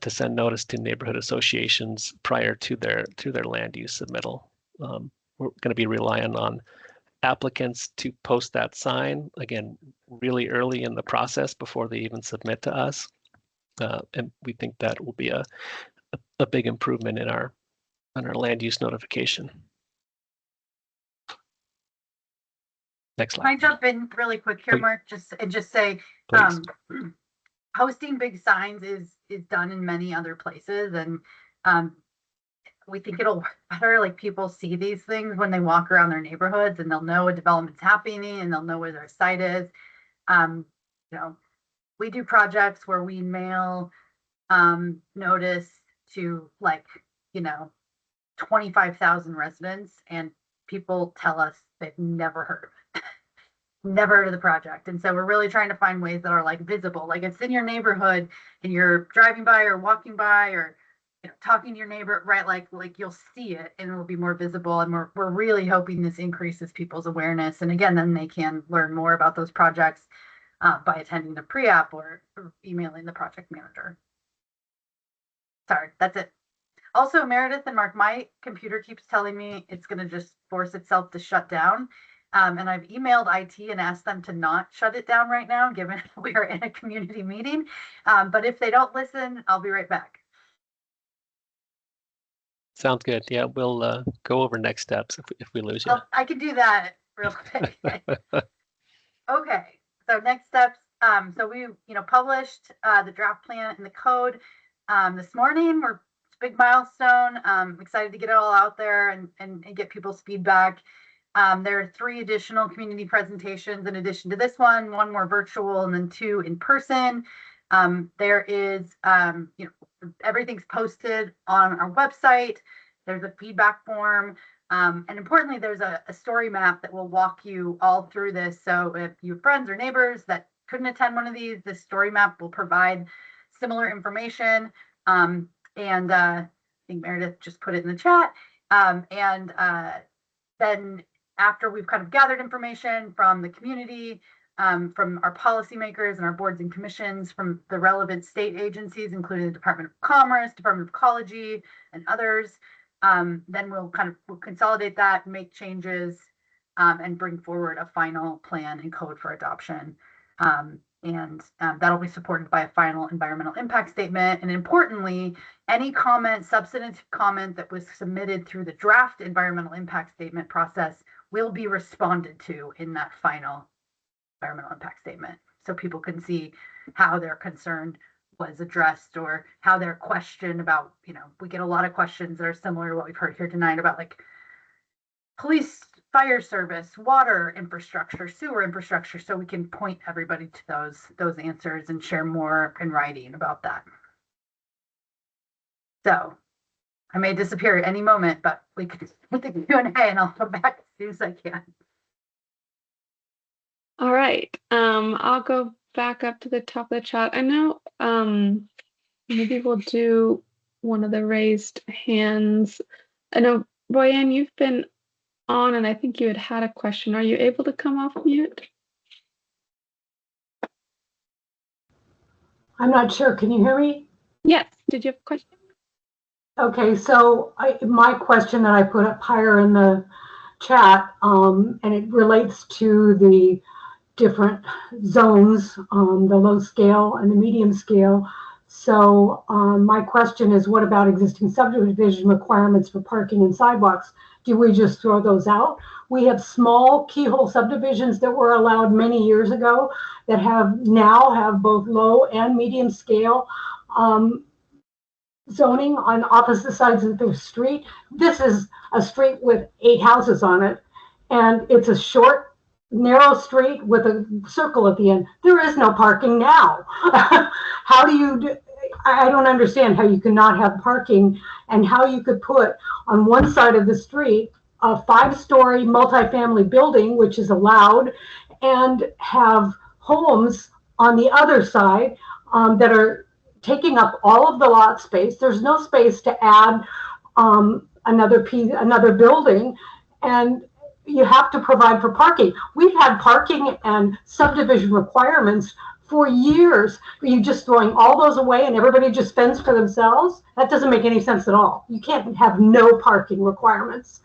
to send notice to neighborhood associations prior to their land use submittal. We're going to be relying on applicants to post that sign, again, really early in the process before they even submit to us. And we think that will be a big improvement in our land use notification. Next slide.
Can I jump in really quick here, Mark? Just say, posting big signs is done in many other places, and we think it'll better, like, people see these things when they walk around their neighborhoods, and they'll know a development's happening, and they'll know where their site is. We do projects where we mail notice to 25,000 residents, and people tell us they've never heard of the project. And so we're really trying to find ways that are visible, like it's in your neighborhood and you're driving by or walking by or talking to your neighbor, right? Like you'll see it and it'll be more visible. And we're really hoping this increases people's awareness. And again, then they can learn more about those projects by attending the pre-app or emailing the project manager. Sorry, that's it. Also, Meredith and Mark, my computer keeps telling me it's going to just force itself to shut down. And I've emailed IT and asked them to not shut it down right now, given we are in a community meeting. But if they don't listen, I'll be right back.
Sounds good. Yeah, we'll go over next steps if we lose you.
Oh, I can do that real quick. Okay, so next steps. So we published the draft plan and the code this morning. It's a big milestone. I'm excited to get it all out there and get people's feedback. There are 3 additional community presentations in addition to this one more virtual and then 2 in person. There is, everything's posted on our website. There's a feedback form. And importantly, there's a story map that will walk you all through this. So if you have friends or neighbors that couldn't attend one of these, this story map will provide similar information. And I think Meredith just put it in the chat. Then after we've kind of gathered information from the community, from our policymakers and our boards and commissions, from the relevant state agencies, including the Department of Commerce, Department of Ecology, and others, then we'll consolidate that, make changes, and bring forward a final plan and code for adoption. And that'll be supported by a final environmental impact statement. And importantly, any substantive comment that was submitted through the draft environmental impact statement process will be responded to in that final environmental impact statement. so people can see how their concern was addressed or how their question about, we get a lot of questions that are similar to what we've heard here tonight about like police, fire service, water infrastructure, sewer infrastructure, so we can point everybody to those answers and share more in writing about that. So I may disappear at any moment, but we could hit the Q&A and I'll come back as soon as I can.
All right. I'll go back up to the top of the chat. I know maybe we'll do one of the raised hands. I know, Royanne, you've been on and I think you had a question. Are you able to come off mute?
I'm not sure. Can you hear me?
Yes. Did you have a question?
Okay, so my question that I put up higher in the chat, and it relates to the different zones, the low scale and the medium scale. So my question is, what about existing subdivision requirements for parking and sidewalks? Do we just throw those out? We have small keyhole subdivisions that were allowed many years ago that now have both low and medium scale zoning on opposite sides of the street. This is a street with 8 houses on it, and it's a short, narrow street with a circle at the end. There is no parking now. How do you do? I don't understand how you cannot have parking and how you could put on one side of the street a 5-story multifamily building, which is allowed, and have homes on the other side that are taking up all of the lot space. There's no space to add another building, and you have to provide for parking. We've had parking and subdivision requirements for years. Are you just throwing all those away and everybody just fends for themselves? That doesn't make any sense at all. You can't have no parking requirements.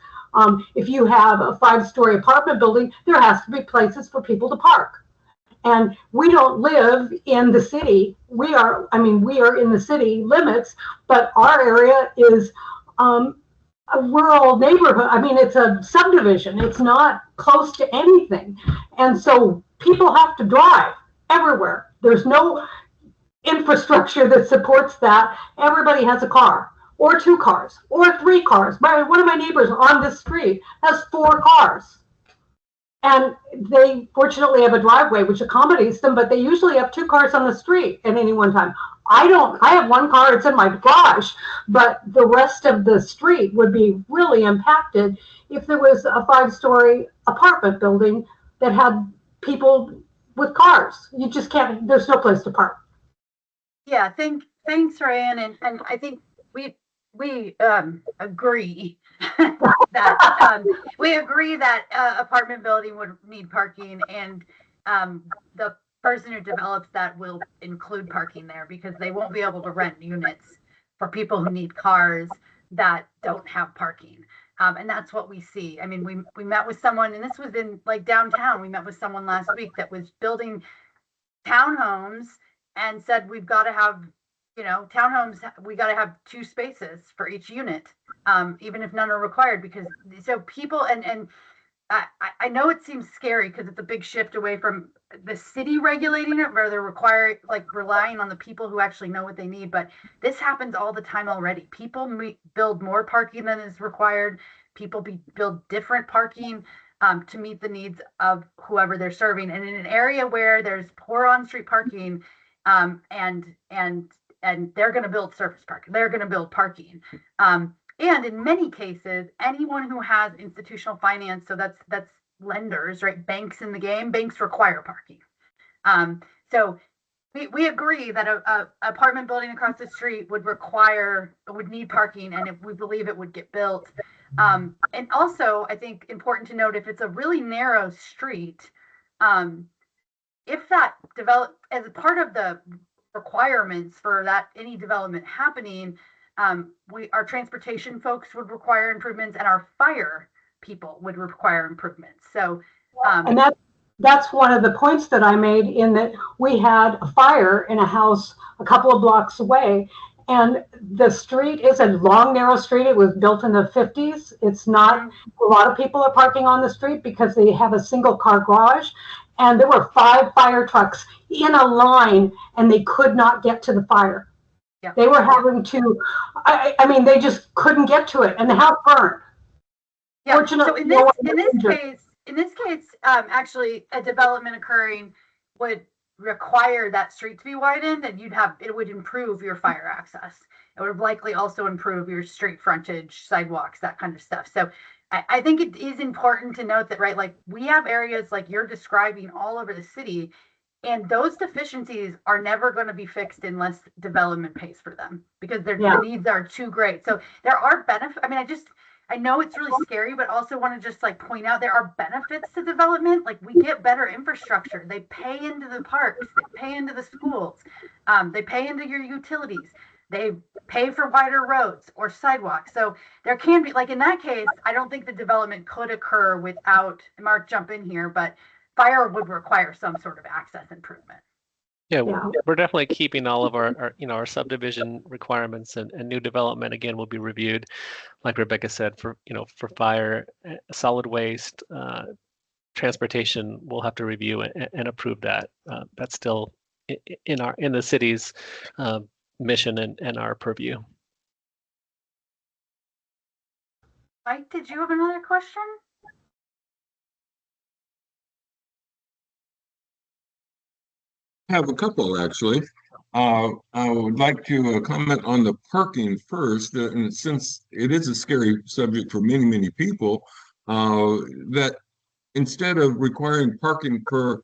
If you have a 5-story apartment building, there has to be places for people to park. And we don't live in the city. We are in the city limits, but our area is a rural neighborhood. I mean, it's a subdivision. It's not close to anything. And so people have to drive everywhere. There's no infrastructure that supports that. Everybody has a car or 2 cars or 3 cars. One of my neighbors on this street has 4 cars. And they fortunately have a driveway which accommodates them, but they usually have 2 cars on the street at any one time. I have 1 car, it's in my garage, but the rest of the street would be really impacted if there was a 5-story apartment building that had people with cars. You just can't, there's no place to park.
Yeah, thanks, Ryan. And I think we agree that we agree that apartment building would need parking, and the person who develops that will include parking there because they won't be able to rent units for people who need cars that don't have parking. And that's what we see. I mean, we met with someone, and this was in like downtown. We met with someone last week that was building townhomes and said, we've got to have, townhomes, we got to have 2 spaces for each unit, even if none are required, because so people, and I know it seems scary because it's a big shift away from the city regulating it, where they're relying on the people who actually know what they need. But this happens all the time already. People build more parking than is required. People build different parking to meet the needs of whoever they're serving. And in an area where there's poor on-street parking, and they're going to build surface parking, they're going to build parking. And in many cases, anyone who has institutional finance, so that's lenders, right? Banks in the game, banks require parking. So we agree that a apartment building across the street would need parking, and if we believe it would get built. And also, I think important to note, if it's a really narrow street, if that develop as a part of the requirements for that any development happening, our transportation folks would require improvements, and our fire people would require improvements. So,
and that's one of the points that I made, in that we had a fire in a house a couple of blocks away, and the street is a long, narrow street. It was built in the 50s. It's not, a lot of people are parking on the street because they have a single car garage, and there were 5 fire trucks in a line, and they could not get to the fire.
Yeah.
They were having to, I mean, they just couldn't get to it, and the house burned.
Yeah.
Fortunately,
So in
no one
this
was injured.
case, actually, a development occurring would require that street to be widened, and it would improve your fire access. It would likely also improve your street frontage, sidewalks, that kind of stuff. So I think it is important to note that, right, like we have areas like you're describing all over the city, and those deficiencies are never going to be fixed unless development pays for them, because the needs are too great. So there are benefits. I mean, I know it's really scary, but also want to just like point out there are benefits to development. Like we get better infrastructure. They pay into the parks, they pay into the schools, they pay into your utilities. They pay for wider roads or sidewalks. So there can be, like in that case, I don't think the development could occur without, Mark, jump in here, but fire would require some sort of access improvement.
Yeah, we're definitely keeping all of our subdivision requirements, and new development again will be reviewed, like Rebecca said, for fire, solid waste, transportation. We'll have to review and approve that. That's still in the city's mission and our purview.
Mike, did you have another question?
I have a couple, actually. I would like to comment on the parking first, and since it is a scary subject for many, many people, that instead of requiring parking per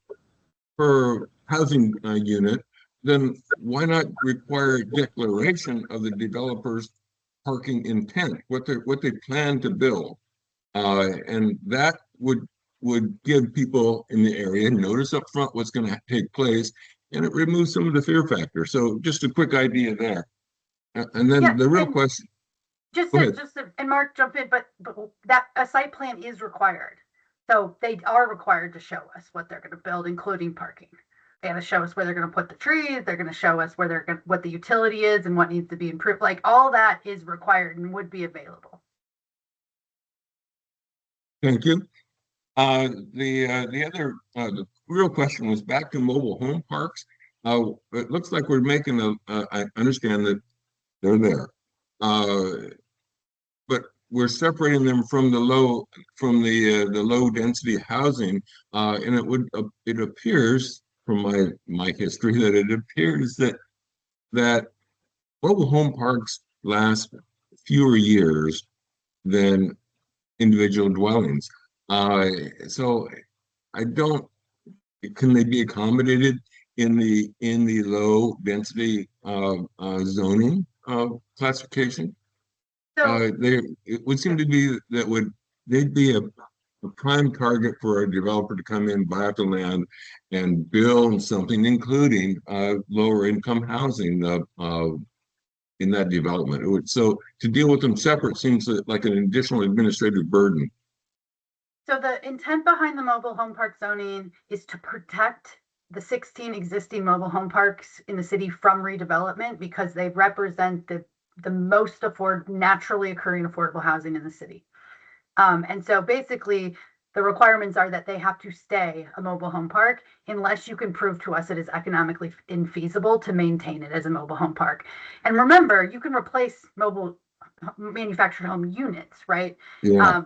housing unit, then why not require declaration of the developer's parking intent, what they plan to build, and that would give people in the area notice up front what's going to take place, and it removes some of the fear factor. So just a quick idea there. And then the real question.
And Mark, jump in, but that a site plan is required. So they are required to show us what they're going to build, including parking. They have to show us where they're going to put the trees. They're going to show us what the utility is and what needs to be improved. Like all that is required and would be available.
Thank you. The real question was back to mobile home parks. It looks like we're making I understand that they're there, but we're separating them from the low density housing, and it appears from my history that it appears that mobile home parks last fewer years than individual dwellings. So can they be accommodated in the low density zoning classification? It would seem to be that they'd be a prime target for a developer to come in, buy up the land, and build something, including lower income housing in that development. So to deal with them separate seems like an additional administrative burden.
So the intent behind the mobile home park zoning is to protect the 16 existing mobile home parks in the city from redevelopment, because they represent the most naturally occurring affordable housing in the city. And so basically the requirements are that they have to stay a mobile home park unless you can prove to us it is economically infeasible to maintain it as a mobile home park. And remember, you can replace mobile manufactured home units, right?
Yeah.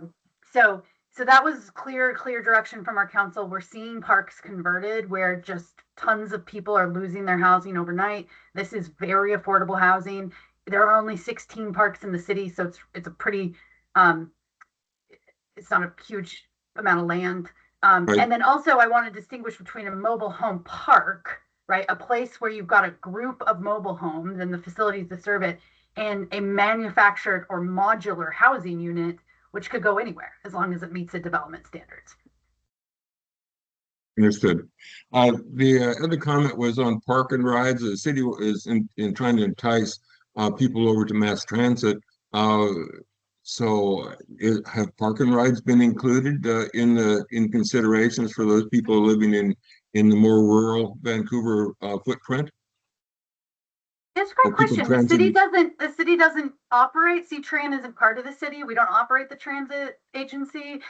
So that was clear direction from our council. We're seeing parks converted where just tons of people are losing their housing overnight. This is very affordable housing. There are only 16 parks in the city, so it's a pretty it's not a huge amount of land. Right. And then also I want to distinguish between a mobile home park, right? A place where you've got a group of mobile homes and the facilities that serve it, and a manufactured or modular housing unit, which could go anywhere as long as it meets the development standards.
Understood. The other comment was on park and rides. The city is in trying to entice people over to mass transit. So have park and rides been included in considerations for those people living in the more rural Vancouver footprint?
That's a great question. The city doesn't operate. C-Tran isn't part of the city. We don't operate the transit agency.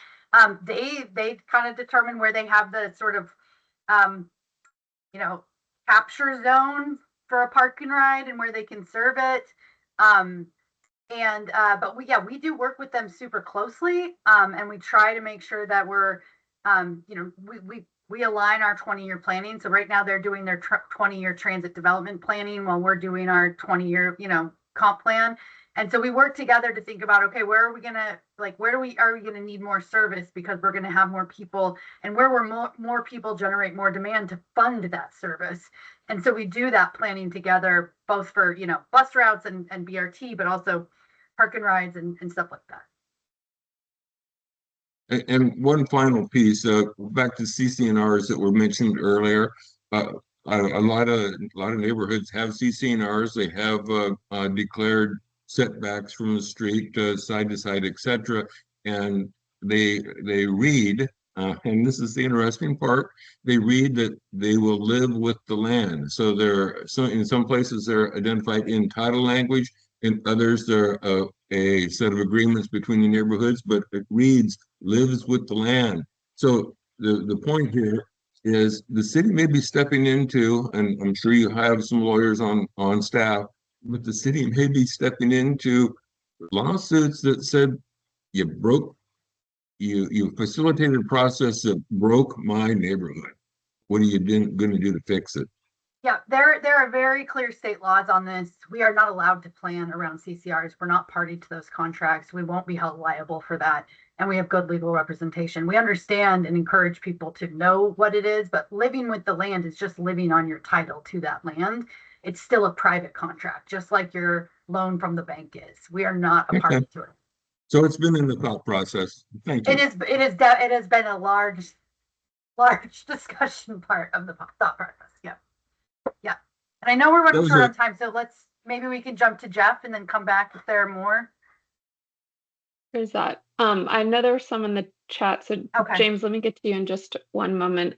They kind of determine where they have the sort of you know, capture zone for a park and ride and where they can serve it. But we do work with them super closely, and we try to make sure that we're, you know, we align our 20-year planning. So right now they're doing their 20-year transit development planning while we're doing our 20-year, you know, comp plan. And so we work together to think about, okay, where are we gonna, like, are we gonna need more service because we're gonna have more people, and where we're more people generate more demand to fund that service. And so we do that planning together, both for, you know, bus routes and BRT, but also park and rides and stuff like that.
And one final piece, back to CCNRs that were mentioned earlier. A lot of neighborhoods have CCNRs. They have declared setbacks from the street, side to side, etc. And they read, and this is the interesting part. They read that they will live with the land. So in some places they're identified in title language. In others, there are a set of agreements between the neighborhoods, but it reads lives with the land. So the point here is the city may be stepping into, and I'm sure you have some lawyers on staff, but the city may be stepping into lawsuits that said you facilitated a process that broke my neighborhood. What are you going to do to fix it?
Yeah, there are very clear state laws on this. We are not allowed to plan around CCRs. We're not party to those contracts. We won't be held liable for that. And we have good legal representation. We understand and encourage people to know what it is, but living with the land is just living on your title to that land. It's still a private contract, just like your loan from the bank is. We are not a party to it.
So it's been in the thought process. Thank you.
It has been a large discussion part of the thought process. Yeah. Yeah. And I know we're running short on time, so maybe we can jump to Jeff and then come back if there are more.
There's that. I know there were some in the chat, so
okay.
James, let me get to you in just one moment.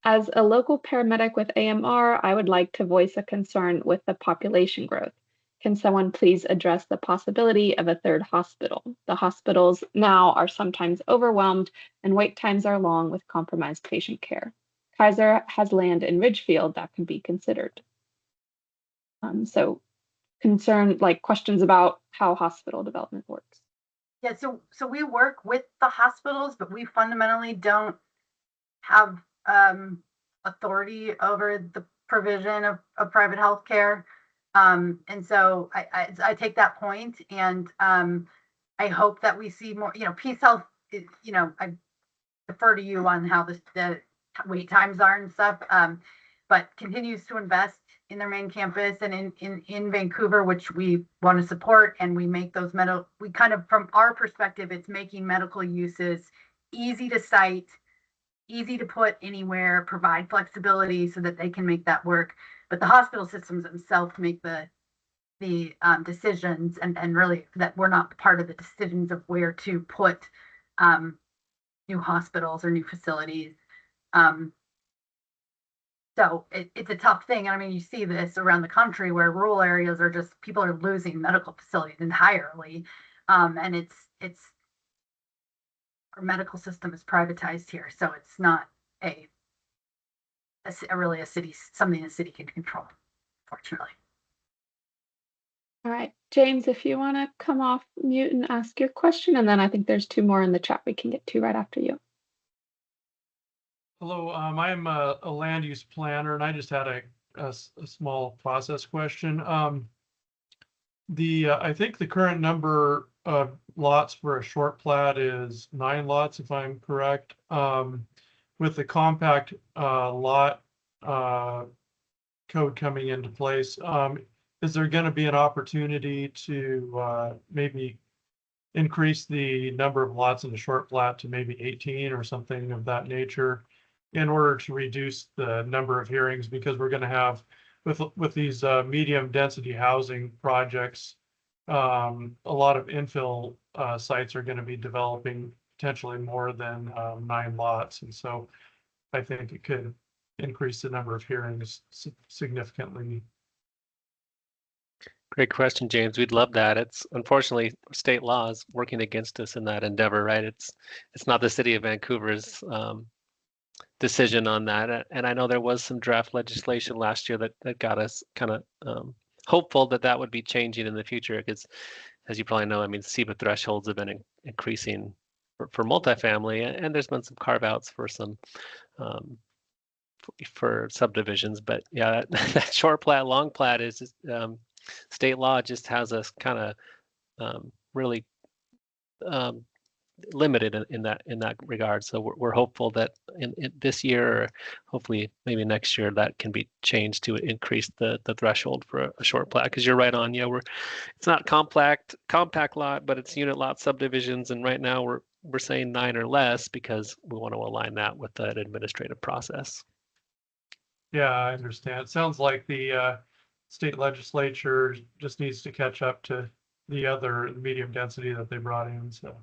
As a local paramedic with AMR, I would like to voice a concern with the population growth. Can someone please address the possibility of a third hospital? The hospitals now are sometimes overwhelmed and wait times are long with compromised patient care. Kaiser has land in Ridgefield that can be considered. So questions about how hospital development works.
Yeah, so we work with the hospitals, but we fundamentally don't have authority over the provision of private health care. And so I take that point, and I hope that we see more, you know, Peace Health, you know, I defer to you on how the wait times are and stuff, but continues to invest in their main campus and in Vancouver, which we want to support. And we make those we kind of, from our perspective, it's making medical uses easy to cite, easy to put anywhere, provide flexibility so that they can make that work. But the hospital systems themselves make the decisions, and really that we're not part of the decisions of where to put new hospitals or new facilities. So it's a tough thing. And I mean, you see this around the country where rural areas are just, people are losing medical facilities entirely. And it's our medical system is privatized here. So it's not really a city, something the city can control, fortunately.
All right, James, if you want to come off mute and ask your question, and then I think there's two more in the chat we can get to right after you.
Hello, I'm a land use planner, and I just had a small process question. I think the current number of lots for a short plat is 9 lots, if I'm correct. With the compact lot code coming into place, is there going to be an opportunity to maybe increase the number of lots in a short plat to maybe 18 or something of that nature, in order to reduce the number of hearings? Because we're going to have, with these medium density housing projects, a lot of infill sites are going to be developing potentially more than 9 lots. And so I think it could increase the number of hearings significantly.
Great question, James. We'd love that. It's unfortunately state laws working against us in that endeavor, right? It's not the city of Vancouver's decision on that. And I know there was some draft legislation last year that got us kind of hopeful that would be changing in the future, because as you probably know, I mean, SEBA thresholds have been increasing for multifamily, and there's been some carve outs for some for subdivisions. But yeah, that short plat, long plat is just, state law just has us kind of really limited in that regard. So we're hopeful that in this year, or hopefully maybe next year, that can be changed to increase the threshold for a short plat. Because you're right on, yeah, it's not compact lot, but it's unit lot subdivisions, and right now we're saying 9 or less because we want to align that with that administrative process.
Yeah, I understand. It sounds like the state legislature just needs to catch up to the other medium density that they brought in. So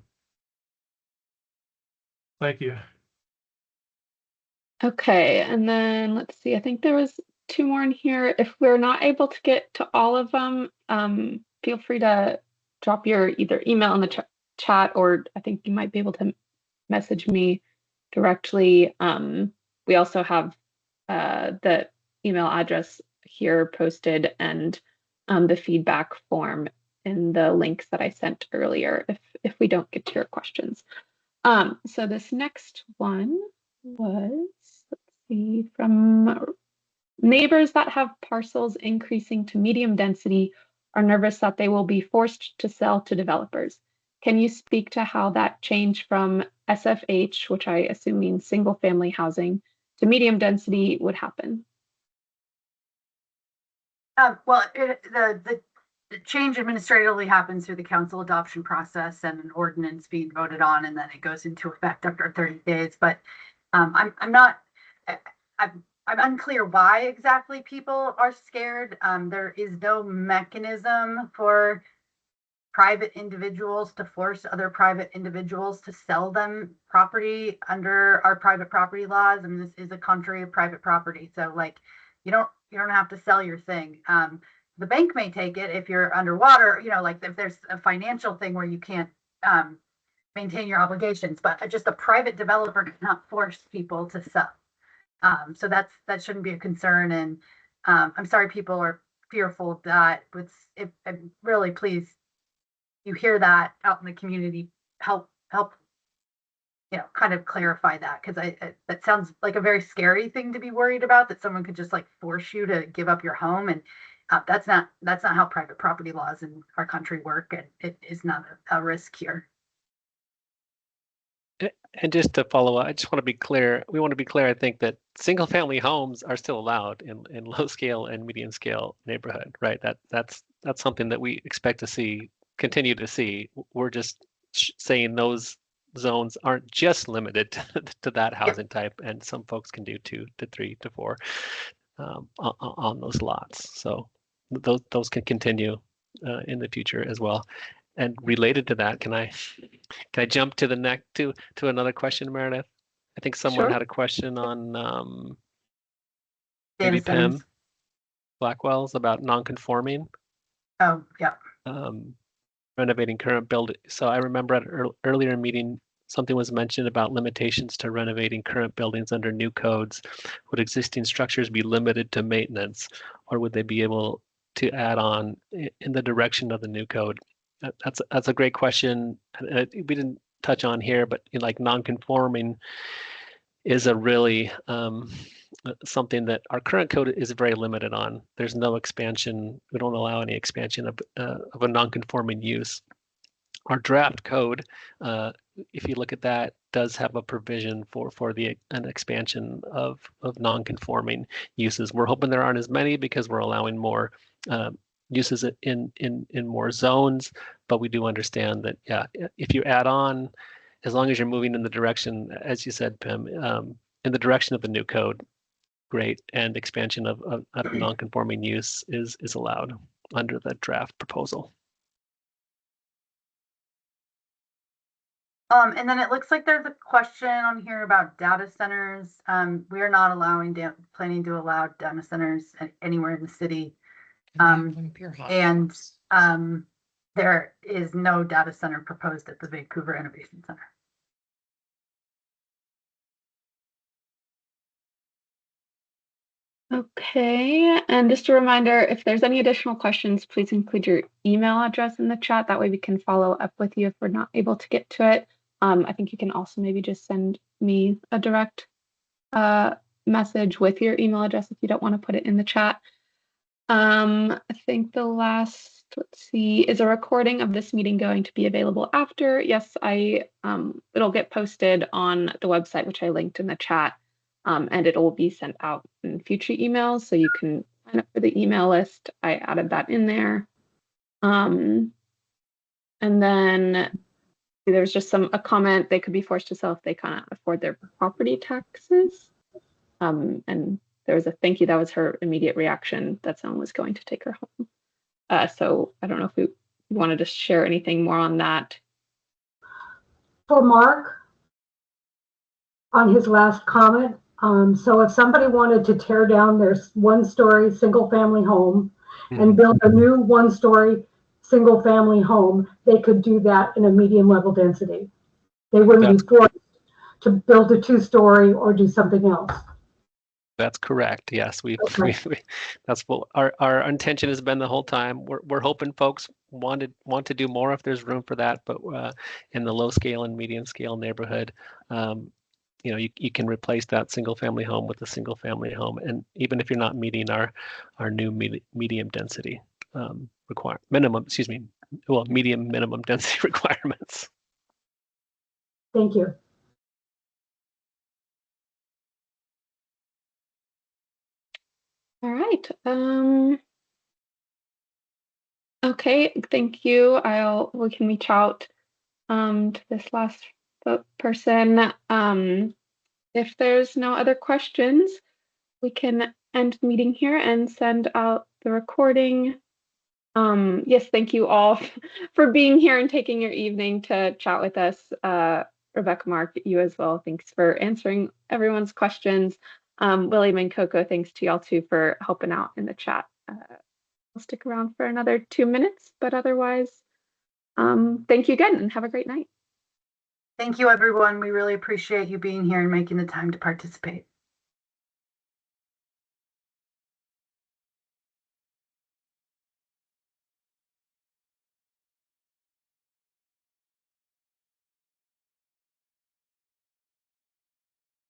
thank you.
Okay, and then let's see, I think there was 2 more in here. If we're not able to get to all of them, feel free to drop your either email in the chat, or I think you might be able to message me directly. We also have the email address here posted, and the feedback form in the links that I sent earlier if we don't get to your questions. So this next one was, let's see, from neighbors that have parcels increasing to medium density are nervous that they will be forced to sell to developers. Can you speak to how that change from SFH, which I assume means single family housing, to medium density would happen?
Well, the change administratively happens through the council adoption process and an ordinance being voted on, and then it goes into effect after 30 days. But I'm unclear why exactly people are scared. There is no mechanism for private individuals to force other private individuals to sell them property under our private property laws. I mean, this is a country of private property, so like you don't have to sell your thing. The bank may take it if you're underwater, like if there's a financial thing where you can't maintain your obligations, but just a private developer cannot force people to sell. So that shouldn't be a concern. And I'm sorry people are fearful of that. Really, please, you hear that out in the community, help kind of clarify that, because that sounds like a very scary thing to be worried about, that someone could just like force you to give up your home. And that's not how private property laws in our country work, and it is not a risk here.
And just to follow up, I just want to be clear. We want to be clear. I think that single family homes are still allowed in low scale and medium scale neighborhood, right? That's something that we expect to continue to see. We're just saying those zones aren't just limited to that housing type, and some folks can do 2 to 3 to 4 on those lots. So those can continue in the future as well. And related to that, can I jump to the next to another question, Meredith? I think someone had a question on maybe Pam Blackwell's about non-conforming.
Oh, yeah.
Renovating current building. So I remember at an earlier meeting, something was mentioned about limitations to renovating current buildings under new codes. Would existing structures be limited to maintenance, or would they be able to add on in the direction of the new code? That's a great question. We didn't touch on here, but like non-conforming is a really something that our current code is very limited on. There's no expansion. We don't allow any expansion of a non-conforming use. Our draft code, if you look at that, does have a provision for an expansion of non-conforming uses. We're hoping there aren't as many because we're allowing more uses in more zones, but we do understand that, yeah, if you add on, as long as you're moving in the direction, as you said, Pim, in the direction of the new code, great, and expansion of non-conforming use is allowed under the draft proposal.
And then it looks like there's a question on here about data centers. We are not planning to allow data centers anywhere in the city. And there is no data center proposed at the Vancouver Innovation Center.
Okay, and just a reminder, if there's any additional questions, please include your email address in the chat. That way we can follow up with you if we're not able to get to it. I think you can also maybe just send me a direct message with your email address if you don't want to put it in the chat. I think the last, let's see, is a recording of this meeting going to be available after? Yes, it'll get posted on the website, which I linked in the chat. And it will be sent out in future emails, so you can sign up for the email list. I added that in there. And then there was just a comment, they could be forced to sell if they cannot afford their property taxes. And there was a thank you. That was her immediate reaction that someone was going to take her home. So I don't know if we wanted to share anything more on that.
For Mark, on his last comment, so if somebody wanted to tear down their one-story single-family home and build a new one-story single-family home, they could do that in a medium-level density. They wouldn't be forced to build a two-story or do something else.
That's correct. Yes, that's what our intention has been the whole time. We're hoping folks want to do more if there's room for that, but in the low scale and medium scale neighborhood, you know, you can replace that single family home with a single family home, and even if you're not meeting our new medium density medium minimum density requirements.
Thank you.
All right. Okay, thank you. We can reach out to this last person. If there's no other questions, we can end the meeting here and send out the recording. Yes, thank you all for being here and taking your evening to chat with us. Rebecca, Mark, you as well. Thanks for answering everyone's questions. William and Coco, thanks to y'all too for helping out in the chat. I'll stick around for another 2 minutes, but otherwise, thank you again and have a great night.
Thank you, everyone. We really appreciate you being here and making the time to participate.